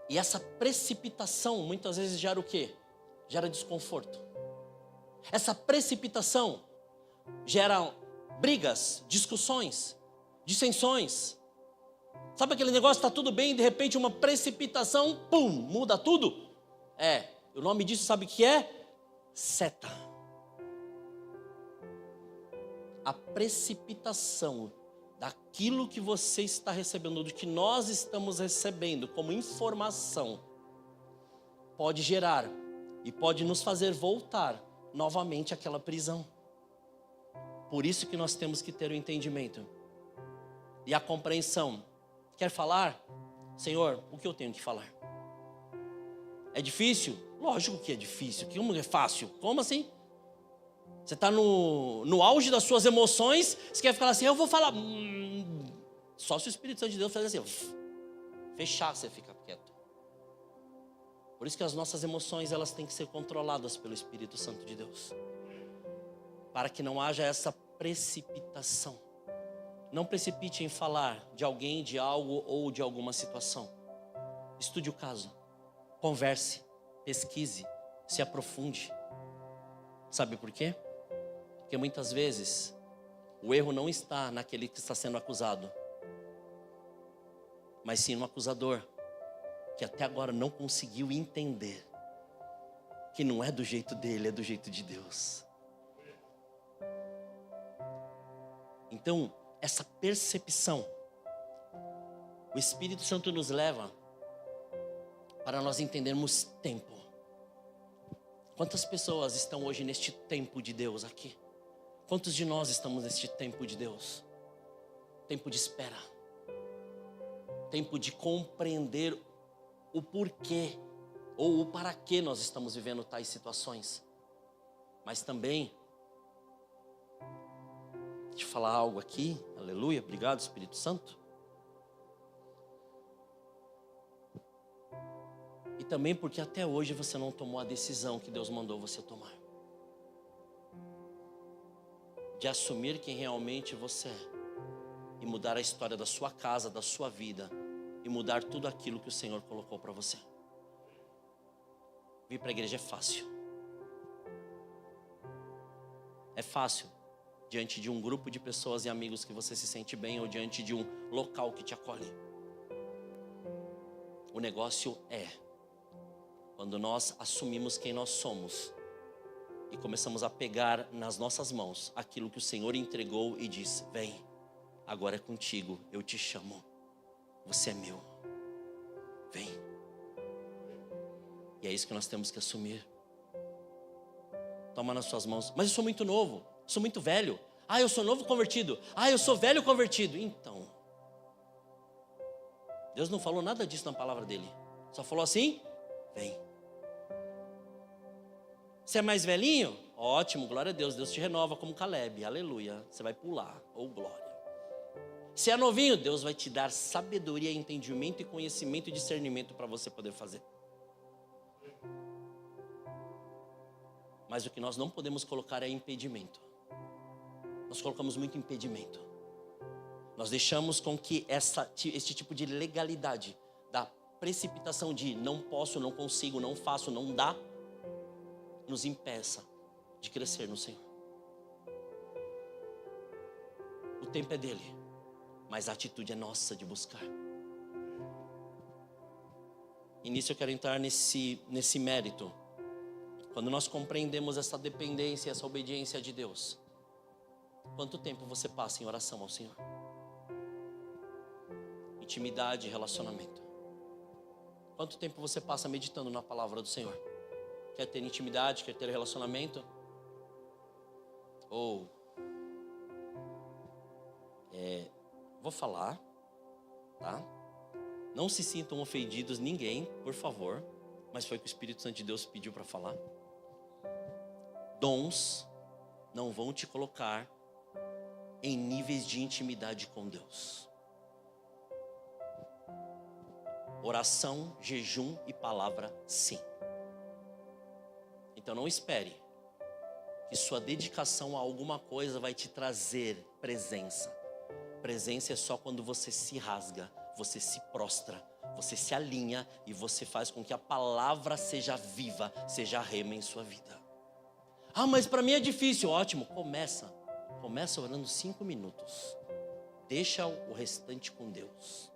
E essa precipitação muitas vezes gera o quê? Gera desconforto. Essa precipitação gera brigas, discussões, dissensões. Sabe aquele negócio, está tudo bem, de repente uma precipitação, pum, muda tudo? O nome disso sabe o que é? Seta. A precipitação daquilo que você está recebendo, do que nós estamos recebendo como informação, pode gerar e pode nos fazer voltar novamente àquela prisão. Por isso que nós temos que ter o entendimento e a compreensão. Quer falar? Senhor, o que eu tenho que falar? É difícil? Lógico que é difícil, que é fácil. Como assim? Você está no auge das suas emoções, você quer falar assim, eu vou falar. Só se o Espírito Santo de Deus fazer assim, fechar, você fica quieto. Por isso que as nossas emoções, elas têm que ser controladas pelo Espírito Santo de Deus. Para que não haja essa precipitação. Não precipite em falar de alguém, de algo ou de alguma situação. Estude o caso. Converse, pesquise, se aprofunde. Sabe por quê? Porque muitas vezes o erro não está naquele que está sendo acusado, mas sim no acusador, que até agora não conseguiu entender que não é do jeito dele, é do jeito de Deus. Então, essa percepção, o Espírito Santo nos leva para nós entendermos tempo. Quantas pessoas estão hoje neste tempo de Deus aqui? Quantos de nós estamos neste tempo de Deus? Tempo de espera. Tempo de compreender o porquê ou o para que nós estamos vivendo tais situações. Mas também, deixa eu falar algo aqui, aleluia, obrigado Espírito Santo. E também porque até hoje você não tomou a decisão que Deus mandou você tomar. De assumir quem realmente você é. E mudar a história da sua casa, da sua vida. E mudar tudo aquilo que o Senhor colocou para você. Vir para a igreja é fácil. É fácil. Diante de um grupo de pessoas e amigos que você se sente bem. Ou diante de um local que te acolhe. O negócio é quando nós assumimos quem nós somos e começamos a pegar nas nossas mãos aquilo que o Senhor entregou e diz, vem, agora é contigo, eu te chamo, você é meu, vem. E é isso que nós temos que assumir. Toma nas suas mãos, mas eu sou muito novo, sou muito velho. Eu sou novo convertido, eu sou velho convertido. Então, Deus não falou nada disso na palavra dele, só falou assim, vem. Você é mais velhinho? Ótimo, glória a Deus. Deus te renova como Caleb, aleluia. Você vai pular, glória. Se é novinho, Deus vai te dar sabedoria, entendimento e conhecimento e discernimento para você poder fazer. Mas o que nós não podemos colocar é impedimento. Nós colocamos muito impedimento. Nós deixamos com que este tipo de legalidade, da precipitação de não posso, não consigo, não faço, não dá, nos impeça de crescer no Senhor. O tempo é dele, mas a atitude é nossa de buscar. E nisso eu quero entrar nesse mérito. Quando nós compreendemos essa dependência, essa obediência de Deus, quanto tempo você passa em oração ao Senhor? Intimidade e relacionamento. Quanto tempo você passa meditando na palavra do Senhor? Quer ter intimidade, quer ter relacionamento? Ou, vou falar, tá? Não se sintam ofendidos ninguém, por favor. Mas foi o que o Espírito Santo de Deus pediu para falar. Dons não vão te colocar em níveis de intimidade com Deus. Oração, jejum e palavra, sim. Então não espere que sua dedicação a alguma coisa vai te trazer presença. Presença é só quando você se rasga, você se prostra, você se alinha e você faz com que a palavra seja viva, seja rema em sua vida. Ah, mas para mim é difícil. Ótimo, começa orando 5 minutos. Deixa o restante com Deus.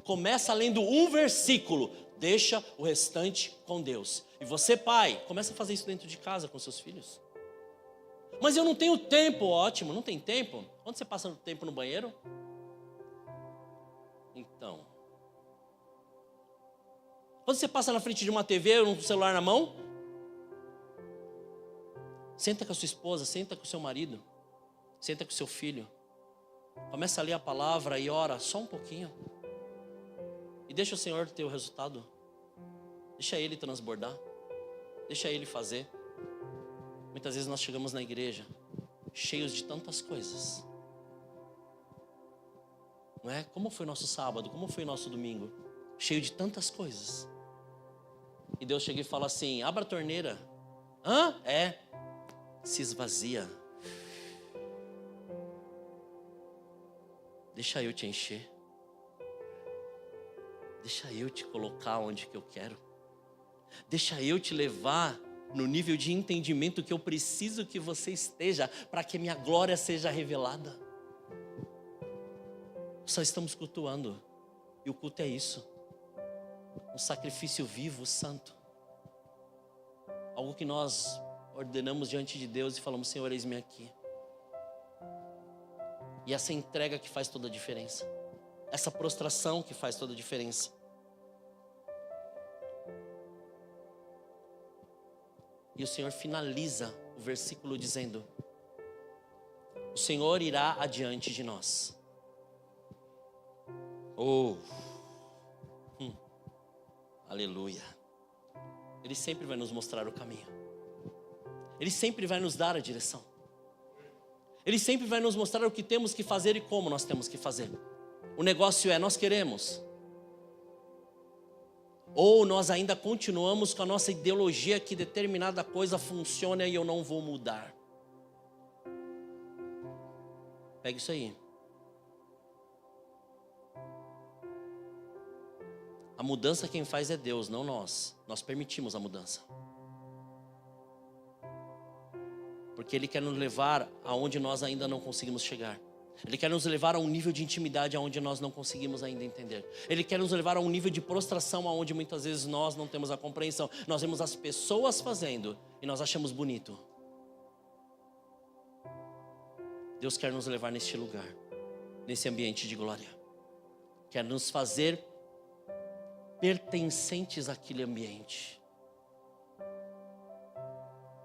Começa lendo um versículo, deixa o restante com Deus. E você, pai, começa a fazer isso dentro de casa com seus filhos. Mas eu não tenho tempo. Ótimo, não tem tempo? Onde você passa tempo no banheiro? Então, quando você passa na frente de uma TV ou um celular na mão, senta com a sua esposa, senta com o seu marido, senta com o seu filho, começa a ler a palavra e ora só um pouquinho. E deixa o Senhor ter o resultado. Deixa Ele transbordar. Deixa Ele fazer. Muitas vezes nós chegamos na igreja cheios de tantas coisas. Não é? Como foi nosso sábado? Como foi nosso domingo? Cheio de tantas coisas. E Deus chega e fala assim: abra a torneira. Hã? Se esvazia. Deixa eu te encher. Deixa eu te colocar onde que eu quero. Deixa eu te levar no nível de entendimento que eu preciso que você esteja para que minha glória seja revelada. Só estamos cultuando. E o culto é isso. Um sacrifício vivo, santo. Algo que nós ordenamos diante de Deus e falamos: Senhor, eis-me aqui. E essa entrega que faz toda a diferença. Essa prostração que faz toda a diferença. E o Senhor finaliza o versículo dizendo: o Senhor irá adiante de nós. Aleluia. Ele sempre vai nos mostrar o caminho. Ele sempre vai nos dar a direção. Ele sempre vai nos mostrar o que temos que fazer e como nós temos que fazer. O negócio é: nós queremos, ou nós ainda continuamos com a nossa ideologia que determinada coisa funciona e eu não vou mudar. Pega isso aí. A mudança quem faz é Deus, não nós. Nós permitimos a mudança. Porque Ele quer nos levar aonde nós ainda não conseguimos chegar. Ele quer nos levar a um nível de intimidade aonde nós não conseguimos ainda entender. Ele quer nos levar a um nível de prostração aonde muitas vezes nós não temos a compreensão. Nós vemos as pessoas fazendo e nós achamos bonito. Deus quer nos levar neste lugar, nesse ambiente de glória. Quer nos fazer pertencentes àquele ambiente.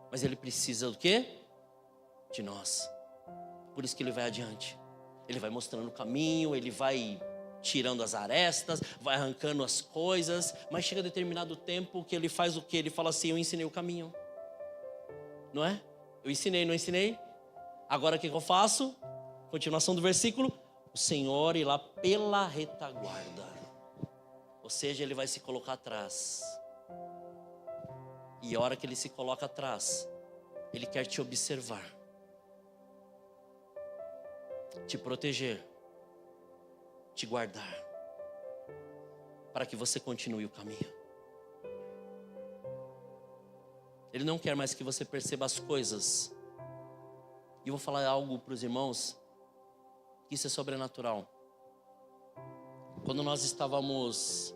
Mas Ele precisa do quê? De nós. Por isso que Ele vai adiante. Ele vai mostrando o caminho, Ele vai tirando as arestas, vai arrancando as coisas, mas chega determinado tempo que Ele faz o quê? Ele fala assim: eu ensinei o caminho. Não é? Eu ensinei, não ensinei? Agora o que eu faço? Continuação do versículo: o Senhor irá pela retaguarda. Ou seja, Ele vai se colocar atrás. E a hora que Ele se coloca atrás, Ele quer te observar, te proteger, te guardar, para que você continue o caminho. Ele não quer mais que você perceba as coisas. E eu vou falar algo para os irmãos, que isso é sobrenatural. Quando nós estávamos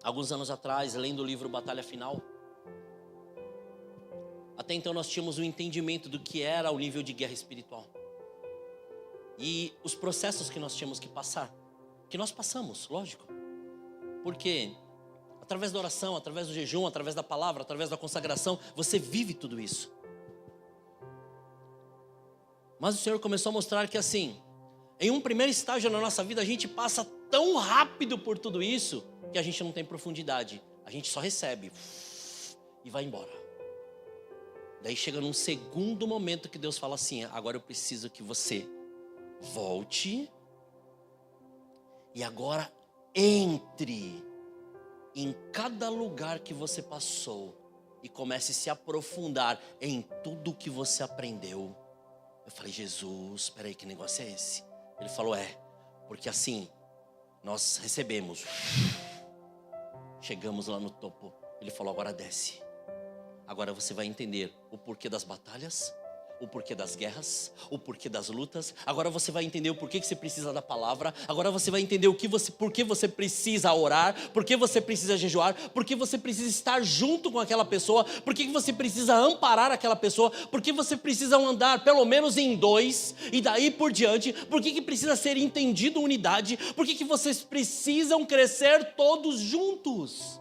alguns anos atrás lendo o livro Batalha Final, até então nós tínhamos um entendimento do que era o nível de guerra espiritual. E os processos que nós tínhamos que passar, que nós passamos, lógico. Porque através da oração, através do jejum, através da palavra, através da consagração, você vive tudo isso. Mas o Senhor começou a mostrar que assim, em um primeiro estágio na nossa vida, a gente passa tão rápido por tudo isso, que a gente não tem profundidade. A gente só recebe e vai embora. Daí chega num segundo momento que Deus fala assim, agora eu preciso que você volte e agora entre em cada lugar que você passou e comece a se aprofundar em tudo que você aprendeu. Eu falei, Jesus, espera aí, que negócio é esse? Ele falou, porque assim, nós recebemos, chegamos lá no topo. Ele falou, agora desce. Agora você vai entender o porquê das batalhas, o porquê das guerras, o porquê das lutas. Agora você vai entender o porquê que você precisa da palavra. Agora você vai entender por que você precisa orar, por que você precisa jejuar, por que você precisa estar junto com aquela pessoa, por que você precisa amparar aquela pessoa, por que você precisa andar pelo menos em 2 e daí por diante, por que precisa ser entendido unidade, por que vocês precisam crescer todos juntos.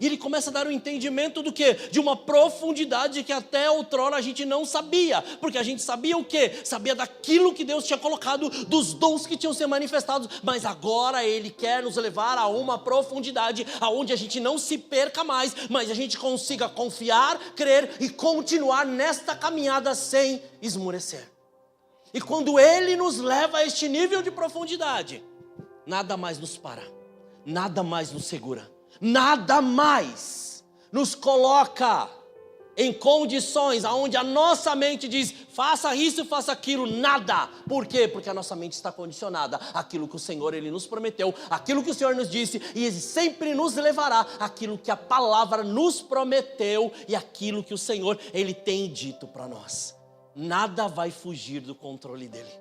E ele começa a dar um entendimento do quê? De uma profundidade que até outrora a gente não sabia. Porque a gente sabia o quê? Sabia daquilo que Deus tinha colocado, dos dons que tinham sido manifestados. Mas agora Ele quer nos levar a uma profundidade aonde a gente não se perca mais, mas a gente consiga confiar, crer e continuar nesta caminhada sem esmorecer. E quando Ele nos leva a este nível de profundidade, nada mais nos para, nada mais nos segura. Nada mais nos coloca em condições onde a nossa mente diz, faça isso, faça aquilo, nada. Por quê? Porque a nossa mente está condicionada àquilo que o Senhor Ele nos prometeu, àquilo que o Senhor nos disse, e Ele sempre nos levará àquilo que a palavra nos prometeu e àquilo que o Senhor Ele tem dito para nós. Nada vai fugir do controle dEle,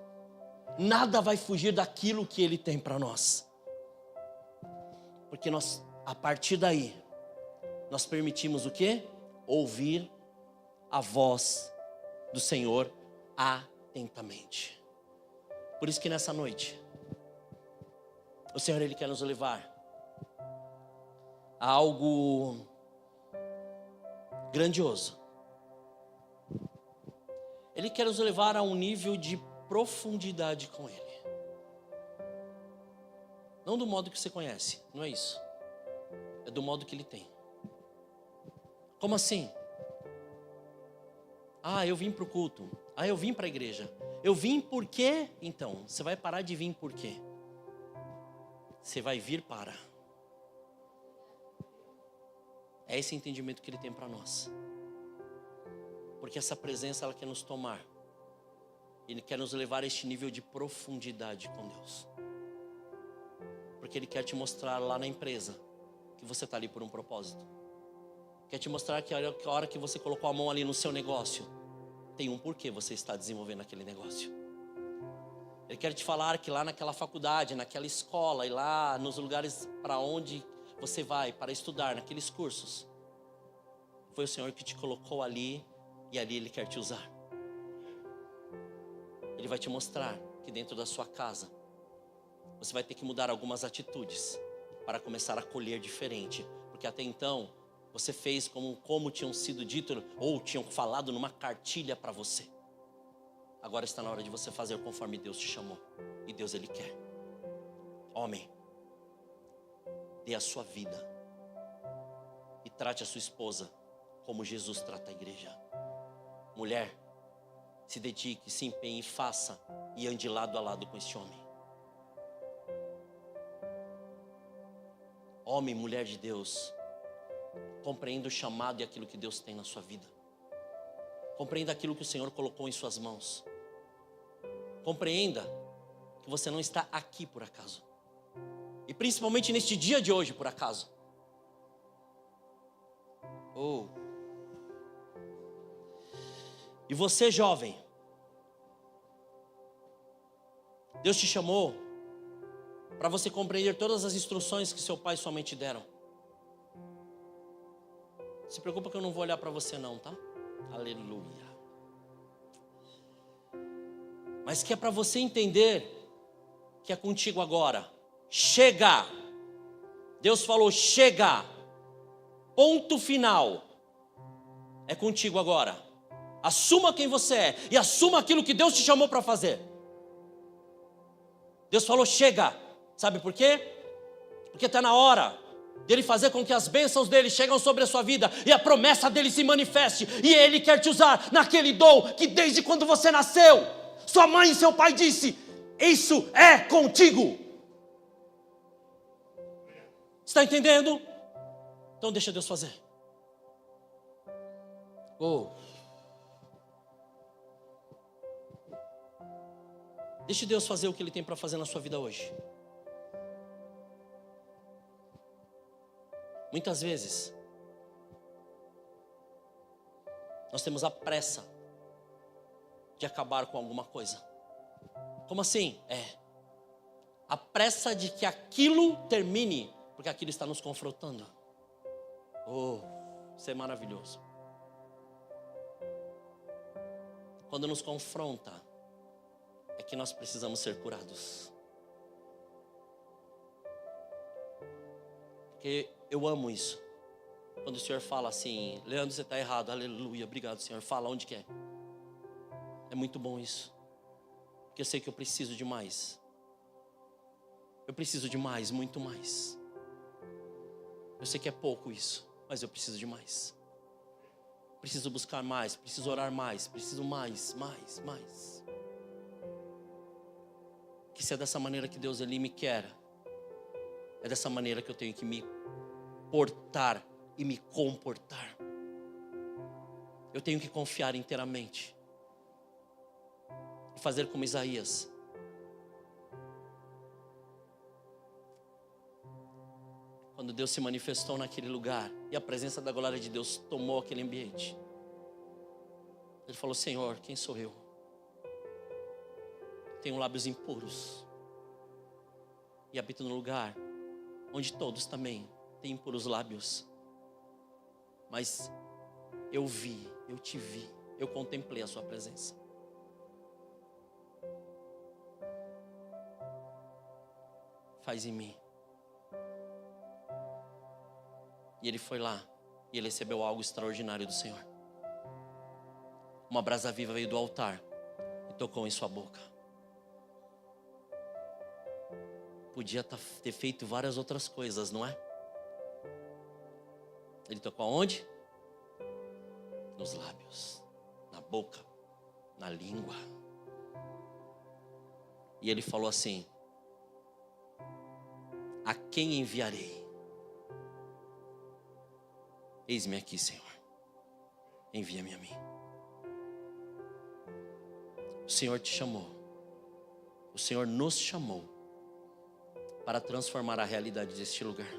nada vai fugir daquilo que Ele tem para nós, porque nós, a partir daí, nós permitimos o quê? Ouvir a voz do Senhor atentamente. Por isso que nessa noite, o Senhor Ele quer nos levar a algo grandioso. Ele quer nos levar a um nível de profundidade com Ele. Não do modo que você conhece, não é isso. É do modo que Ele tem. Como assim? Eu vim para o culto. Eu vim para a igreja. Eu vim por quê? Então, você vai parar de vir por quê? Você vai vir para. É esse entendimento que Ele tem para nós. Porque essa presença, ela quer nos tomar. Ele quer nos levar a este nível de profundidade com Deus. Porque Ele quer te mostrar lá na empresa que você está ali por um propósito. Quer te mostrar que a hora que você colocou a mão ali no seu negócio, tem um porquê você está desenvolvendo aquele negócio. Ele quer te falar que lá naquela faculdade, naquela escola e lá nos lugares para onde você vai para estudar, naqueles cursos, foi o Senhor que te colocou ali e ali Ele quer te usar. Ele vai te mostrar que dentro da sua casa você vai ter que mudar algumas atitudes para começar a colher diferente, porque até então você fez como tinham sido dito ou tinham falado numa cartilha para você. Agora está na hora de você fazer conforme Deus te chamou, e Deus Ele quer. Homem, dê a sua vida e trate a sua esposa como Jesus trata a igreja. Mulher, se dedique, se empenhe, faça e ande lado a lado com este homem. Homem, mulher de Deus, compreenda o chamado e aquilo que Deus tem na sua vida. Compreenda aquilo que o Senhor colocou em suas mãos. Compreenda que você não está aqui por acaso. E principalmente neste dia de hoje por acaso. E você, jovem, Deus te chamou para você compreender todas as instruções que seu pai e sua mãe te deram. Se preocupa que eu não vou olhar para você não, tá? Aleluia. Mas que é para você entender que é contigo agora. Chega! Deus falou, chega! Ponto final. É contigo agora. Assuma quem você é e assuma aquilo que Deus te chamou para fazer. Deus falou, chega. Sabe por quê? Porque está na hora dele fazer com que as bênçãos dele cheguem sobre a sua vida e a promessa dele se manifeste. E ele quer te usar naquele dom que desde quando você nasceu, sua mãe e seu pai disse, isso é contigo. Está entendendo? Então deixa Deus fazer. Deixe Deus fazer o que Ele tem para fazer na sua vida hoje. Muitas vezes, nós temos a pressa de acabar com alguma coisa. Como assim? A pressa de que aquilo termine, porque aquilo está nos confrontando. Isso é maravilhoso. Quando nos confronta, é que nós precisamos ser curados. Porque eu amo isso. Quando o Senhor fala assim, Leandro, você está errado, aleluia, obrigado Senhor, fala onde quer. É muito bom isso. Porque eu sei que eu preciso de mais. Eu preciso de mais, muito mais. Eu sei que é pouco isso, mas eu preciso de mais. Preciso buscar mais, preciso orar mais, preciso mais. Que se é dessa maneira que Deus Ele me quer, é dessa maneira que eu tenho que me portar e me comportar. Eu tenho que confiar inteiramente. E fazer como Isaías. Quando Deus se manifestou naquele lugar e a presença da glória de Deus tomou aquele ambiente, ele falou, Senhor, quem sou eu? Tenho lábios impuros e habito no lugar onde todos também têm impuros lábios. Mas eu vi, eu te vi, eu contemplei a sua presença. Faz em mim. E ele foi lá e ele recebeu algo extraordinário do Senhor. Uma brasa viva veio do altar e tocou em sua boca. Podia ter feito várias outras coisas, não é? Ele tocou aonde? Nos lábios, na boca, na língua. E ele falou assim, a quem enviarei? Eis-me aqui, Senhor. Envia-me a mim. O Senhor te chamou. O Senhor nos chamou para transformar a realidade deste lugar.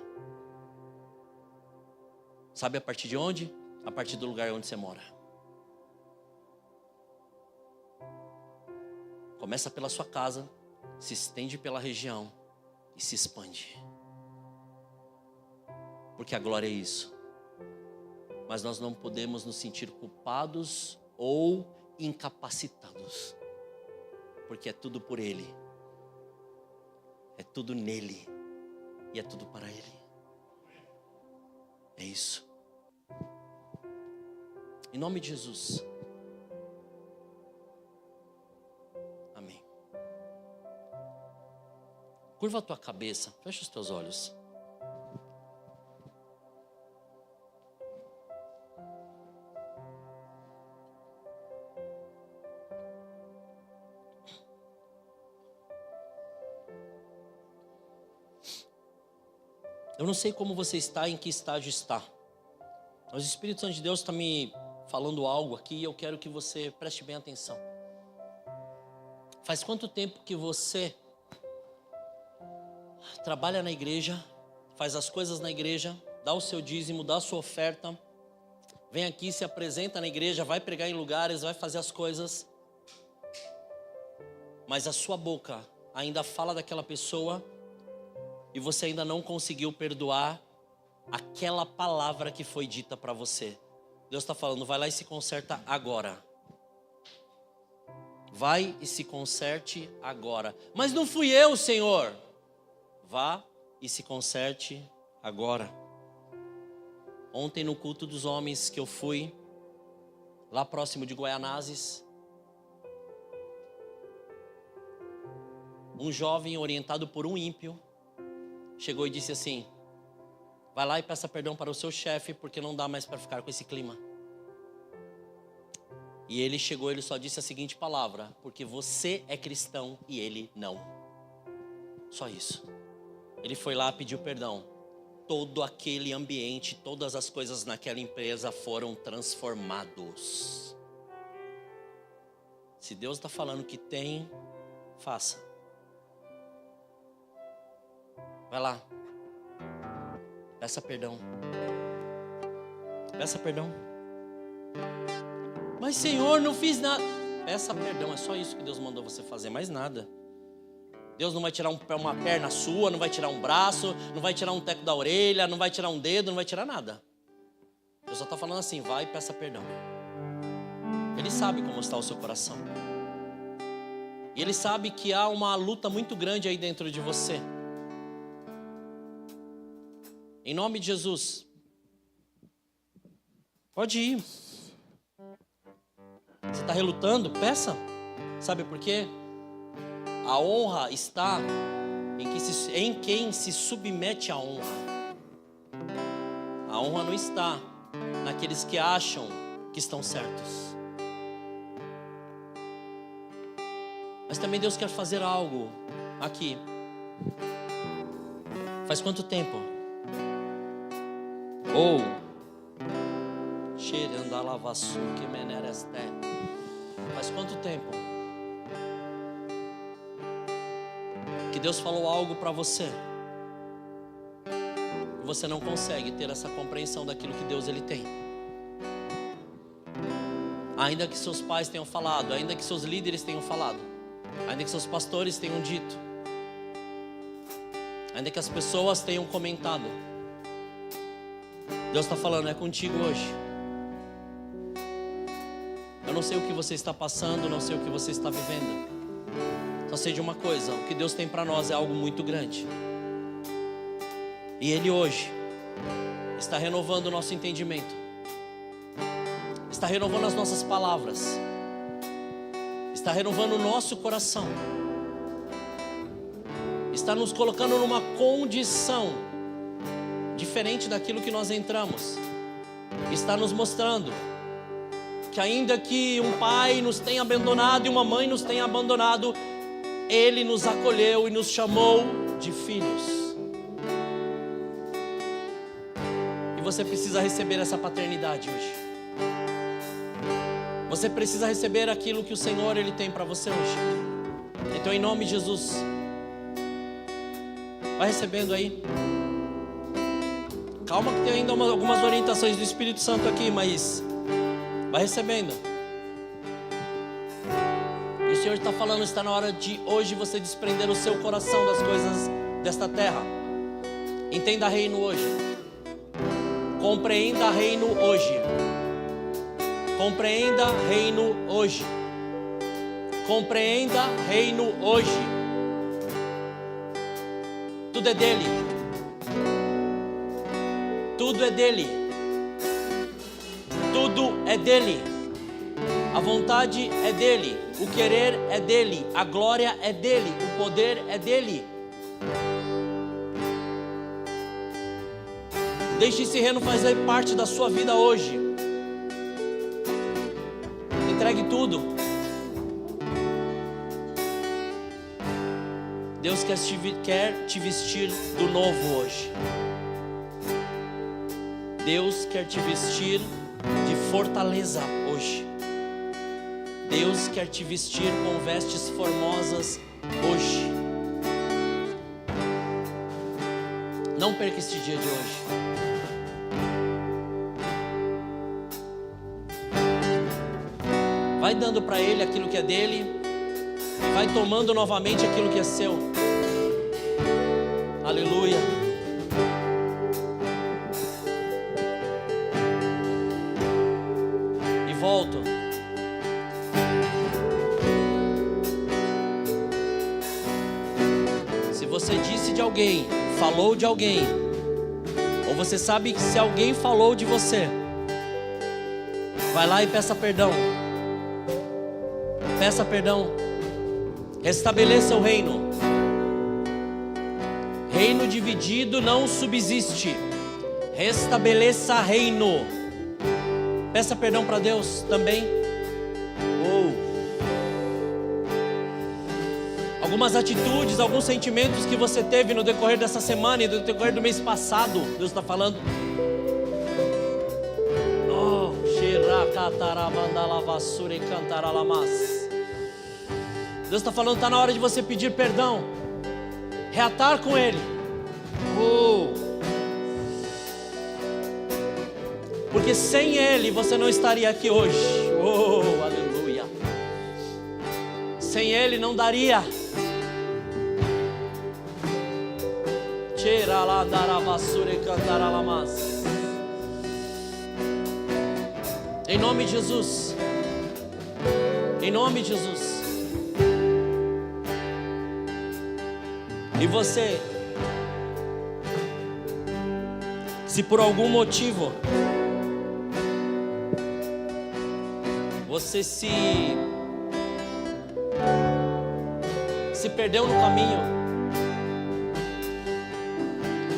Sabe a partir de onde? A partir do lugar onde você mora. Começa pela sua casa, se estende pela região e se expande. Porque a glória é isso. Mas nós não podemos nos sentir culpados ou incapacitados. Porque é tudo por Ele. É tudo nele. E é tudo para Ele. É isso. Em nome de Jesus. Amém. Curva a tua cabeça. Fecha os teus olhos. Eu não sei como você está, em que estágio está. Mas o Espírito Santo de Deus está me falando algo aqui e eu quero que você preste bem atenção. Faz quanto tempo que você trabalha na igreja, faz as coisas na igreja, dá o seu dízimo, dá a sua oferta, vem aqui, se apresenta na igreja, vai pregar em lugares, vai fazer as coisas, mas a sua boca ainda fala daquela pessoa e você ainda não conseguiu perdoar aquela palavra que foi dita para você. Deus está falando, vai lá e se conserta agora. Vai e se conserte agora. Mas não fui eu, Senhor. Vá e se conserte agora. Ontem no culto dos homens que eu fui, lá próximo de Guaianazes, um jovem orientado por um ímpio chegou e disse assim: vai lá e peça perdão para o seu chefe, porque não dá mais para ficar com esse clima. E ele chegou, ele só disse a seguinte palavra: porque você é cristão e ele não. Só isso. Ele foi lá, pediu perdão. Todo aquele ambiente, todas as coisas naquela empresa foram transformados. Se Deus está falando que tem, faça. Vai lá. Peça perdão. Peça perdão. Mas Senhor, não fiz nada. Peça perdão, é só isso que Deus mandou você fazer, mais nada. Deus não vai tirar uma perna sua, não vai tirar um braço, não vai tirar um teco da orelha, não vai tirar um dedo, não vai tirar nada. Deus só está falando assim: vai e peça perdão. Ele sabe como está o seu coração. E Ele sabe que há uma luta muito grande aí dentro de você. Em nome de Jesus, pode ir. Você está relutando? Peça. Sabe por quê? A honra está em quem se submete à honra. A honra não está naqueles que acham que estão certos. Mas também Deus quer fazer algo aqui. Faz quanto tempo? Faz quanto tempo que Deus falou algo para você e você não consegue ter essa compreensão daquilo que Deus ele tem? Ainda que seus pais tenham falado, ainda que seus líderes tenham falado, ainda que seus pastores tenham dito, ainda que as pessoas tenham comentado, Deus está falando, é contigo hoje. Eu não sei o que você está passando, não sei o que você está vivendo. Só sei de uma coisa: o que Deus tem para nós é algo muito grande. E Ele hoje está renovando o nosso entendimento, está renovando as nossas palavras, está renovando o nosso coração, está nos colocando numa condição diferente daquilo que nós entramos. Está nos mostrando que ainda que um pai nos tenha abandonado e uma mãe nos tenha abandonado, Ele nos acolheu e nos chamou de filhos. E você precisa receber essa paternidade hoje. Você precisa receber aquilo que o Senhor ele tem para você hoje. Então, em nome de Jesus, vai recebendo aí. Calma que tem ainda algumas orientações do Espírito Santo aqui, mas vai recebendo. E o Senhor está falando, está na hora de hoje você desprender o seu coração das coisas desta terra. Entenda reino hoje. Compreenda reino hoje. Compreenda reino hoje. Compreenda reino hoje. Tudo é dele. Tudo é dele. Tudo é dele. A vontade é dele. O querer é dele. A glória é dele. O poder é dele. Deixe esse reino fazer parte da sua vida hoje. Entregue tudo. Deus quer te vestir do novo hoje. Deus quer te vestir de fortaleza hoje. Deus quer te vestir com vestes formosas hoje. Não perca este dia de hoje. Vai dando para Ele aquilo que é dele. E vai tomando novamente aquilo que é seu. Aleluia. E volto. Se você disse de alguém, falou de alguém, ou você sabe que se alguém falou de você, vai lá e peça perdão. Peça perdão. Restabeleça o reino. Reino dividido não subsiste. Restabeleça reino. Peça perdão para Deus também. Algumas atitudes, alguns sentimentos que você teve no decorrer dessa semana e no decorrer do mês passado, Deus está falando. Deus está falando, está na hora de você pedir perdão, reatar com Ele. Porque sem Ele você não estaria aqui hoje. Aleluia. Sem Ele não daria. Em nome de Jesus. Em nome de Jesus. E você, se por algum motivo você se perdeu no caminho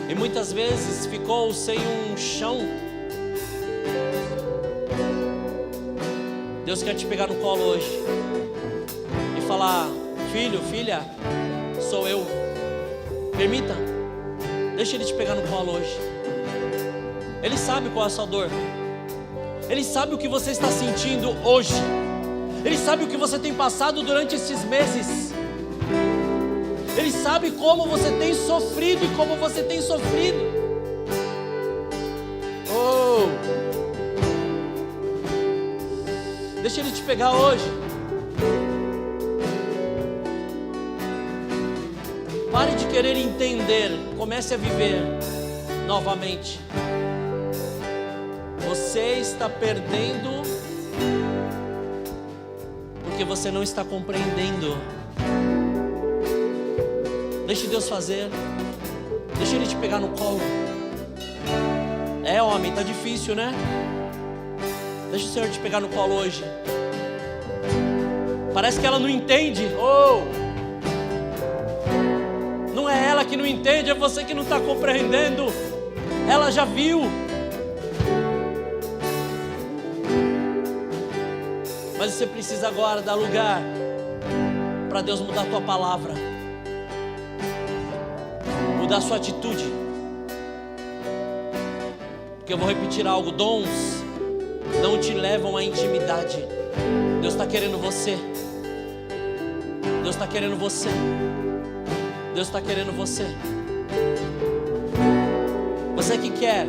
e muitas vezes ficou sem um chão, Deus quer te pegar no colo hoje e falar: filho, filha, sou eu. Permita, deixa Ele te pegar no colo hoje. Ele sabe qual é a sua dor. Ele sabe o que você está sentindo hoje. Ele sabe o que você tem passado durante esses meses. Ele sabe como você tem sofrido e como você tem sofrido. Deixa Ele te pegar hoje. Pare de querer entender, comece a viver novamente. Você está perdendo porque você não está compreendendo. Deixe Deus fazer. Deixa Ele te pegar no colo. Homem, tá difícil, né? Deixa o Senhor te pegar no colo hoje. Parece que ela não entende. Não é ela que não entende, é você que não está compreendendo. Ela já viu. Mas você precisa agora dar lugar para Deus mudar a tua palavra, mudar a sua atitude. Porque eu vou repetir algo: dons não te levam à intimidade. Deus está querendo você. Deus está querendo você. Deus está querendo você. Você que quer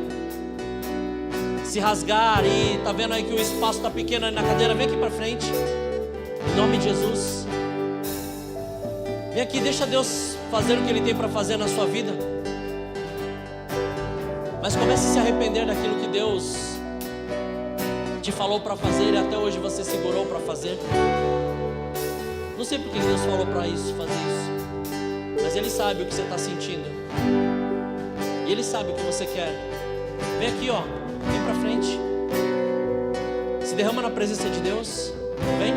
se rasgar e tá vendo aí que o espaço está pequeno aí na cadeira, vem aqui para frente. Em nome de Jesus. Vem aqui, deixa Deus fazer o que Ele tem para fazer na sua vida. Mas comece a se arrepender daquilo que Deus te falou para fazer e até hoje você segurou para fazer. Não sei porque Deus falou para fazer isso, mas Ele sabe o que você está sentindo e Ele sabe o que você quer. Vem aqui, vem para frente. Se derrama na presença de Deus. Vem.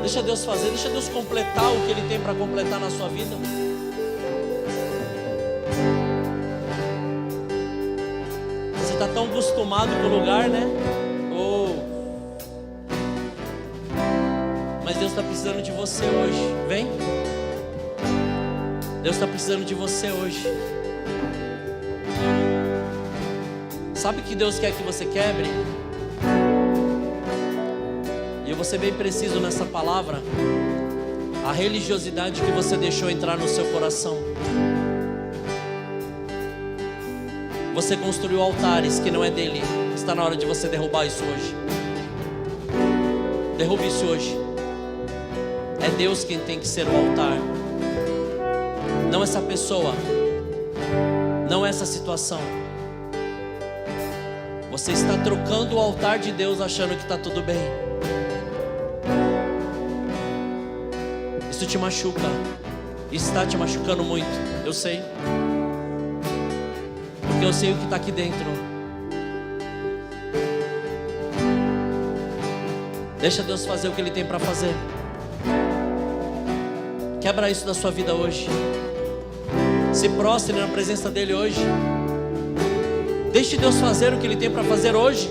Deixa Deus fazer, deixa Deus completar o que Ele tem para completar na sua vida. Você está tão acostumado com o lugar, né? Mas Deus está precisando de você hoje. Vem. Deus está precisando de você hoje. Sabe que Deus quer que você quebre? E eu vou ser bem preciso nessa palavra. A religiosidade que você deixou entrar no seu coração. Você construiu altares que não é dele. Está na hora de você derrubar isso hoje. Derrube isso hoje. É Deus quem tem que ser o altar, não essa pessoa, não essa situação. Você está trocando o altar de Deus achando que está tudo bem. Isso te machuca. Isso está te machucando muito, eu sei. porque eu sei o que está aqui dentro. Deixa Deus fazer o que Ele tem para fazer. Quebra isso da sua vida hoje. Se prostre na presença dEle hoje. Deixe Deus fazer o que Ele tem para fazer hoje.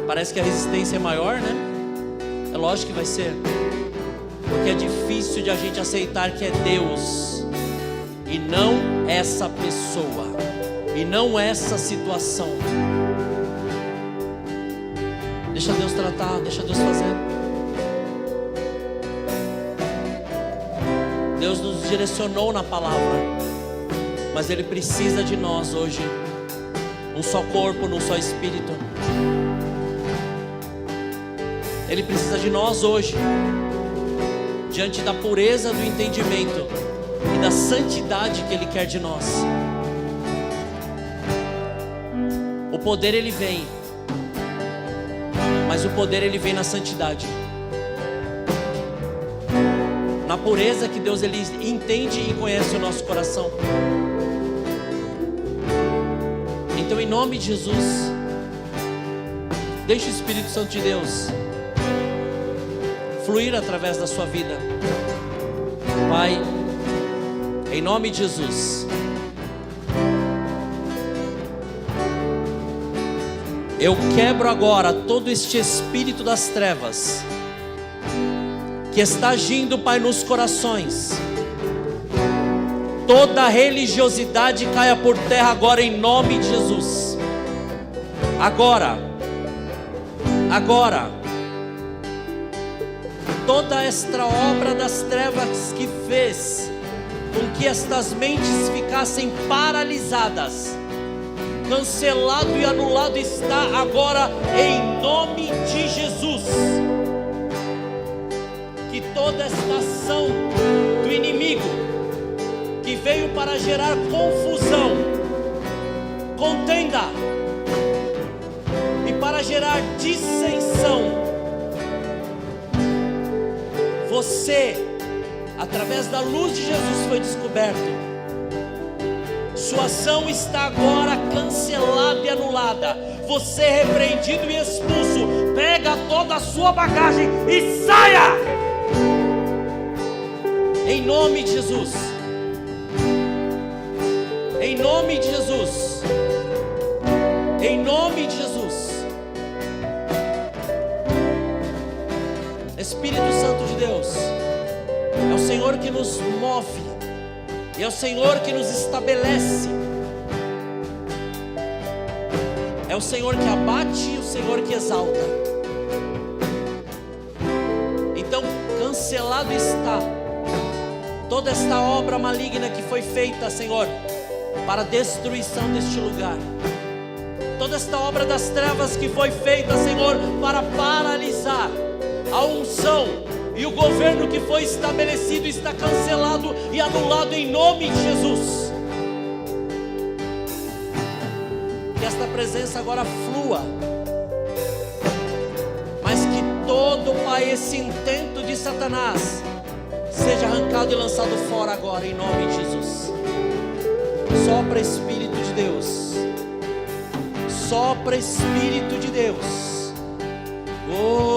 Parece que a resistência é maior, né? É lógico que vai ser. Porque é difícil de a gente aceitar que é Deus e não essa pessoa, e não essa situação. Deixa Deus tratar, deixa Deus fazer. Deus nos direcionou na palavra, mas Ele precisa de nós hoje. Um só corpo, num só espírito. Ele precisa de nós hoje, diante da pureza do entendimento e da santidade que Ele quer de nós. O poder Ele vem, mas o poder Ele vem na santidade, na pureza que Deus Ele entende e conhece o nosso coração. Então, em nome de Jesus, deixe o Espírito Santo de Deus fluir através da sua vida. Pai, em nome de Jesus, eu quebro agora todo este espírito das trevas que está agindo, Pai, nos corações. Toda religiosidade caia por terra agora em nome de Jesus. Agora, toda esta obra das trevas que fez com que estas mentes ficassem paralisadas, cancelado e anulado está agora em nome de Jesus. Que toda esta ação do inimigo que veio para gerar confusão, contenda e para gerar dissensão, você, através da luz de Jesus, foi descoberto. Sua ação está agora cancelada e anulada. Você é repreendido e expulso. Pega toda a sua bagagem e saia! Em nome de Jesus. Em nome de Jesus. Em nome de Jesus. Espírito Santo de Deus, é o Senhor que nos move, e é o Senhor que nos estabelece, é o Senhor que abate e o Senhor que exalta. Então, cancelado está toda esta obra maligna que foi feita, Senhor, para a destruição deste lugar. Toda esta obra das trevas que foi feita, Senhor, para paralisar a unção e o governo que foi estabelecido está cancelado e anulado em nome de Jesus. Que esta presença agora flua, mas que todo, Pai, esse intento de Satanás seja arrancado e lançado fora agora em nome de Jesus. Sopra Espírito de Deus, sopra Espírito de Deus. Oh,